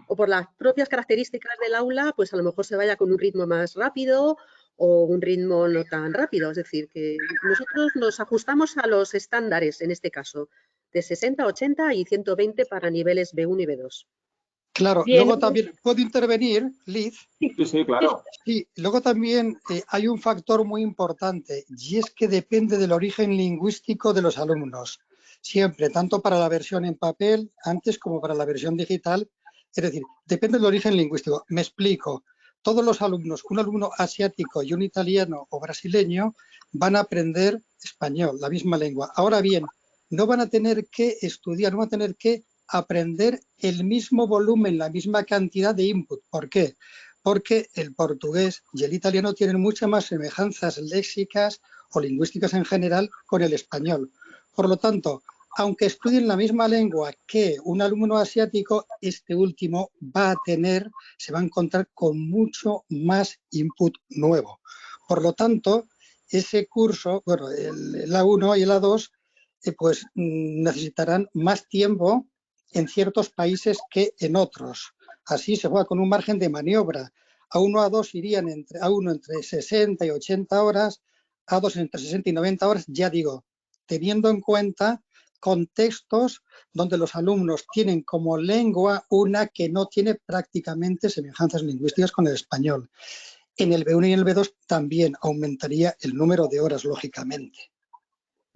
o por las propias características del aula, pues a lo mejor se vaya con un ritmo más rápido o un ritmo no tan rápido. Es decir, que nosotros nos ajustamos a los estándares, en este caso, de 60, 80 y 120 para niveles B1 y B2. Claro, Bien. luego también puedo intervenir, Liz. Sí, claro. Sí, luego también hay un factor muy importante y es que depende del origen lingüístico de los alumnos. Siempre, tanto para la versión en papel, antes como para la versión digital. Es decir, depende del origen lingüístico. Me explico. Todos los alumnos, un alumno asiático y un italiano o brasileño, van a aprender español, la misma lengua. Ahora bien, no van a tener que estudiar, no van a tener que aprender el mismo volumen, la misma cantidad de input. ¿Por qué? Porque el portugués y el italiano tienen muchas más semejanzas léxicas o lingüísticas en general con el español. Por lo tanto, aunque estudien la misma lengua que un alumno asiático, este último se va a encontrar con mucho más input nuevo. Por lo tanto, ese curso, bueno, el A1 y el A2, pues necesitarán más tiempo en ciertos países que en otros. Así se juega con un margen de maniobra. A1, A2 irían A1 entre 60 y 80 horas, A2 entre 60 y 90 horas, ya digo, teniendo en cuenta contextos donde los alumnos tienen como lengua una que no tiene prácticamente semejanzas lingüísticas con el español. En el B1 y en el B2 también aumentaría el número de horas, lógicamente.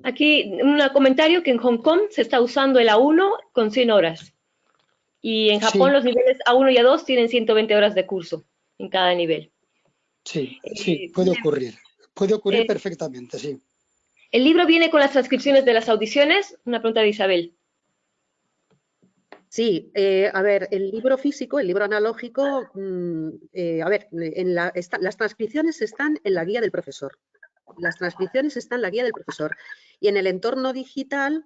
Aquí un comentario que en Hong Kong se está usando el A1 con 100 horas. Y en Japón los niveles A1 y A2 tienen 120 horas de curso en cada nivel. Sí, puede ocurrir. Puede ocurrir perfectamente, sí. ¿El libro viene con las transcripciones de las audiciones? Una pregunta de Isabel. Sí, a ver, el libro físico, el libro analógico, a ver, las transcripciones están en la guía del profesor. Las transcripciones están en la guía del profesor. Y en el entorno digital,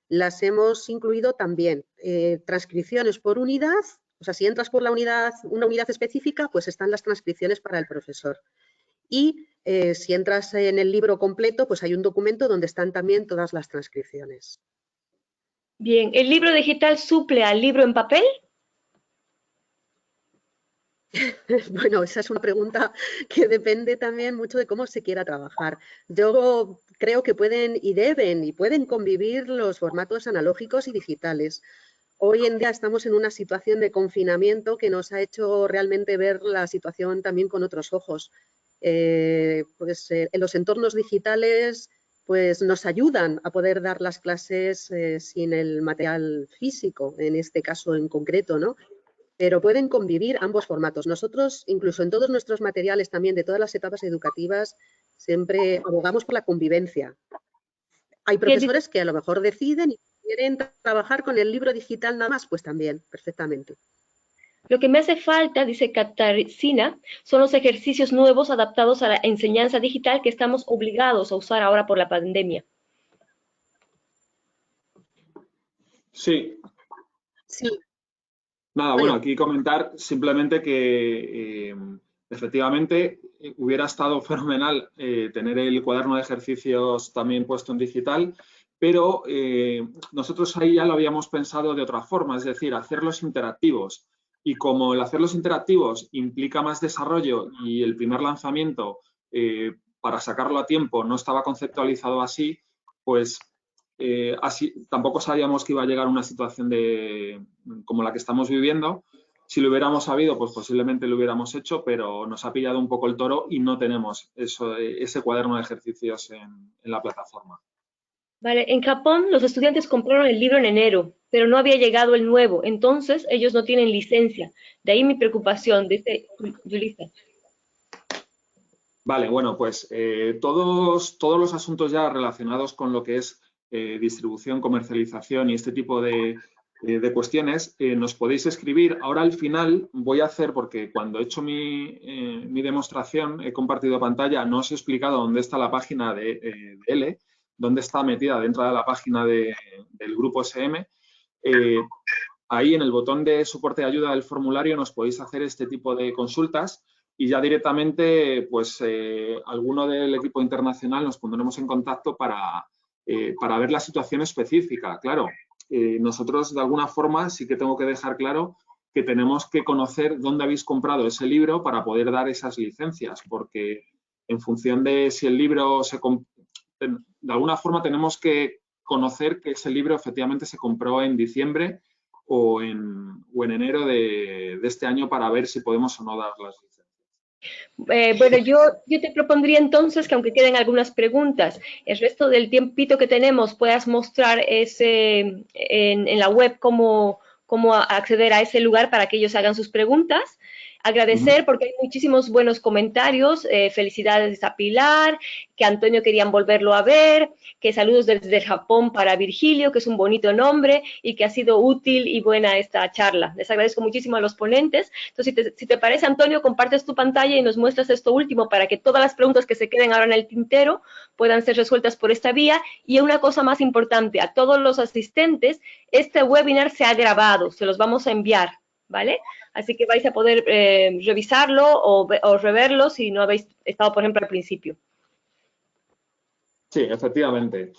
las hemos incluido también. Transcripciones por unidad, o sea, si entras por una unidad específica, pues están las transcripciones para el profesor. Y si entras en el libro completo, pues hay un documento donde están también todas las transcripciones. Bien, ¿el libro digital suple al libro en papel? Bueno, esa es una pregunta que depende también mucho de cómo se quiera trabajar. Yo creo que pueden convivir los formatos analógicos y digitales. Hoy en día estamos en una situación de confinamiento que nos ha hecho realmente ver la situación también con otros ojos. En los entornos digitales pues nos ayudan a poder dar las clases sin el material físico, en este caso en concreto, ¿no? Pero pueden convivir ambos formatos. Nosotros, incluso en todos nuestros materiales también de todas las etapas educativas, siempre abogamos por la convivencia. Hay profesores que a lo mejor deciden y quieren trabajar con el libro digital nada más, pues también, perfectamente. Lo que me hace falta, dice Katarzyna, son los ejercicios nuevos adaptados a la enseñanza digital que estamos obligados a usar ahora por la pandemia. Sí. Sí. Nada, bueno, aquí comentar simplemente que efectivamente hubiera estado fenomenal tener el cuaderno de ejercicios también puesto en digital, pero nosotros ahí ya lo habíamos pensado de otra forma, es decir, hacerlos interactivos. Y como el hacerlos interactivos implica más desarrollo y el primer lanzamiento para sacarlo a tiempo no estaba conceptualizado así, pues así tampoco sabíamos que iba a llegar una situación como la que estamos viviendo. Si lo hubiéramos sabido, pues posiblemente lo hubiéramos hecho, pero nos ha pillado un poco el toro y no tenemos ese cuaderno de ejercicios en la plataforma. Vale, en Japón los estudiantes compraron el libro en enero, pero no había llegado el nuevo, entonces ellos no tienen licencia. De ahí mi preocupación, dice Yulisa. Vale, bueno, pues todos los asuntos ya relacionados con lo que es distribución, comercialización y este tipo de cuestiones, nos podéis escribir. Ahora al final voy a hacer, porque cuando he hecho mi demostración, he compartido pantalla, no os he explicado dónde está la página de L, dónde está metida dentro de la página del grupo SM. Ahí en el botón de soporte y ayuda del formulario nos podéis hacer este tipo de consultas y ya directamente, pues, alguno del equipo internacional nos pondremos en contacto para ver la situación específica. Claro, nosotros de alguna forma sí que tengo que dejar claro que tenemos que conocer dónde habéis comprado ese libro para poder dar esas licencias, porque en función de si el libro de alguna forma tenemos que conocer que ese libro efectivamente se compró en diciembre o en enero de este año para ver si podemos o no dar las licencias. Bueno, yo te propondría entonces que aunque queden algunas preguntas, el resto del tiempito que tenemos puedas mostrar en la web cómo acceder a ese lugar para que ellos hagan sus preguntas. Agradecer porque hay muchísimos buenos comentarios, felicidades a Pilar, que Antonio querían volverlo a ver, que saludos desde Japón para Virgilio, que es un bonito nombre y que ha sido útil y buena esta charla. Les agradezco muchísimo a los ponentes. Entonces, si te parece, Antonio, compartes tu pantalla y nos muestras esto último para que todas las preguntas que se queden ahora en el tintero puedan ser resueltas por esta vía. Y una cosa más importante, a todos los asistentes, este webinar se ha grabado, se los vamos a enviar, ¿vale? Así que vais a poder revisarlo o reverlo si no habéis estado, por ejemplo, al principio. Sí, efectivamente.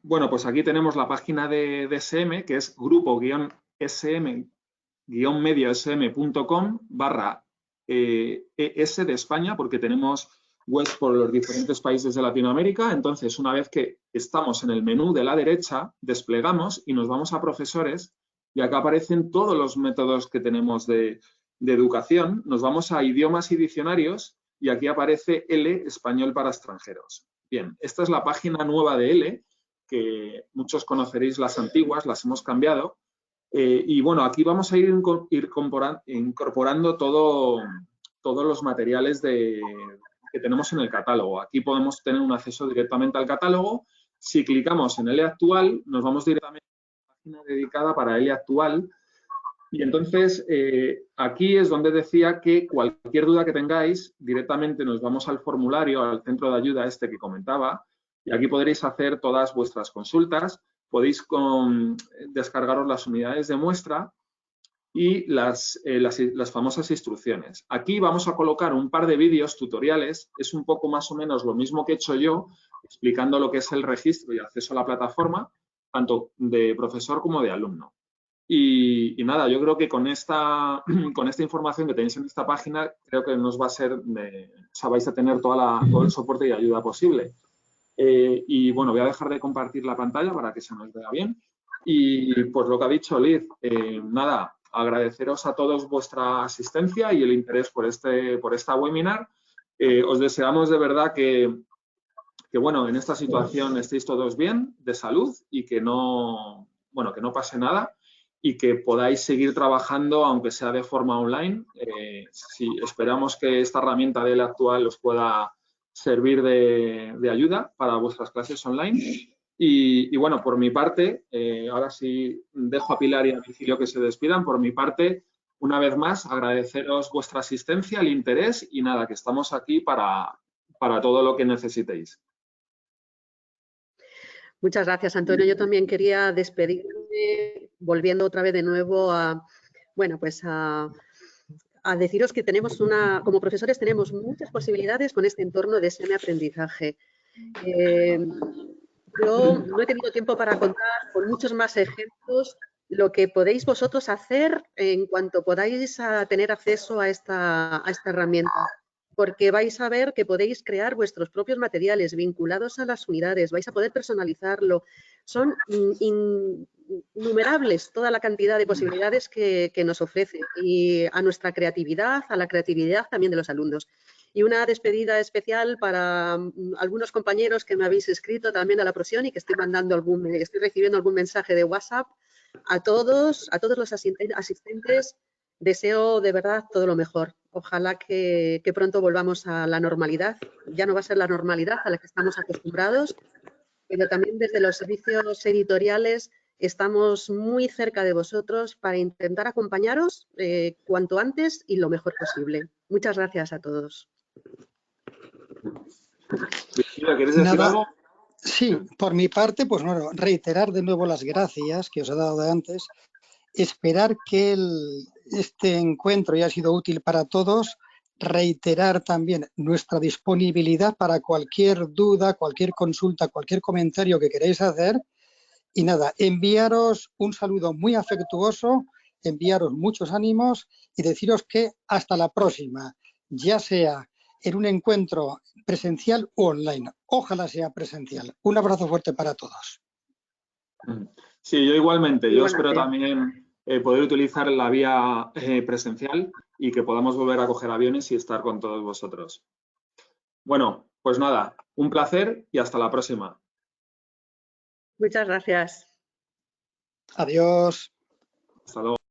Bueno, pues aquí tenemos la página de SM, que es grupo-sm.com/ES de España, porque tenemos webs por los diferentes países de Latinoamérica. Entonces, una vez que estamos en el menú de la derecha, desplegamos y nos vamos a profesores y acá aparecen todos los métodos que tenemos de educación. Nos vamos a idiomas y diccionarios y aquí aparece L, español para extranjeros. Bien, esta es la página nueva de L, que muchos conoceréis las antiguas, las hemos cambiado. Y bueno, aquí vamos a ir incorporando todos los materiales que tenemos en el catálogo. Aquí podemos tener un acceso directamente al catálogo. Si clicamos en L actual, nos vamos directamente dedicada para L actual y entonces aquí es donde decía que cualquier duda que tengáis directamente nos vamos al formulario, al centro de ayuda este que comentaba y aquí podréis hacer todas vuestras consultas, podéis descargaros las unidades de muestra y las famosas instrucciones. Aquí vamos a colocar un par de vídeos tutoriales, es un poco más o menos lo mismo que he hecho yo explicando lo que es el registro y acceso a la plataforma tanto de profesor como de alumno. Y nada, yo creo que con esta información que tenéis en esta página, creo que nos va a ser, vais a tener todo el soporte y ayuda posible. Y bueno, voy a dejar de compartir la pantalla para que se nos vea bien. Y pues lo que ha dicho Liz, nada, agradeceros a todos vuestra asistencia y el interés por esta webinar. Os deseamos de verdad que bueno, en esta situación estéis todos bien, de salud y que no pase nada y que podáis seguir trabajando, aunque sea de forma online. Esperamos que esta herramienta de la actual os pueda servir de ayuda para vuestras clases online. Y bueno, por mi parte, ahora sí dejo a Pilar y a Virgilio que se despidan. Por mi parte, una vez más, agradeceros vuestra asistencia, el interés y nada, que estamos aquí para todo lo que necesitéis. Muchas gracias, Antonio. Yo también quería despedirme, volviendo otra vez de nuevo a deciros que como profesores tenemos muchas posibilidades con este entorno de semi-aprendizaje. Yo no he tenido tiempo para contar con muchos más ejemplos lo que podéis vosotros hacer en cuanto podáis tener acceso a esta herramienta. porque vais a ver que podéis crear vuestros propios materiales vinculados a las unidades, vais a poder personalizarlo. Son innumerables toda la cantidad de posibilidades que nos ofrece y a nuestra creatividad, a la creatividad también de los alumnos. Y una despedida especial para algunos compañeros que me habéis escrito también a la Prosión y que estoy recibiendo algún mensaje de WhatsApp. A todos los asistentes, deseo de verdad todo lo mejor. Ojalá que pronto volvamos a la normalidad. Ya no va a ser la normalidad a la que estamos acostumbrados, pero también desde los servicios editoriales estamos muy cerca de vosotros para intentar acompañaros cuanto antes y lo mejor posible. Muchas gracias a todos. ¿Quieres decir algo? Sí, por mi parte, pues bueno, reiterar de nuevo las gracias que os he dado de antes, esperar que este encuentro haya sido útil para todos, reiterar también nuestra disponibilidad para cualquier duda, cualquier consulta, cualquier comentario que queráis hacer y nada, enviaros un saludo muy afectuoso, enviaros muchos ánimos y deciros que hasta la próxima, ya sea en un encuentro presencial o online. Ojalá sea presencial. Un abrazo fuerte para todos. Sí, yo igualmente. Yo espero también poder utilizar la vía presencial y que podamos volver a coger aviones y estar con todos vosotros. Bueno, pues nada, un placer y hasta la próxima. Muchas gracias. Adiós. Hasta luego.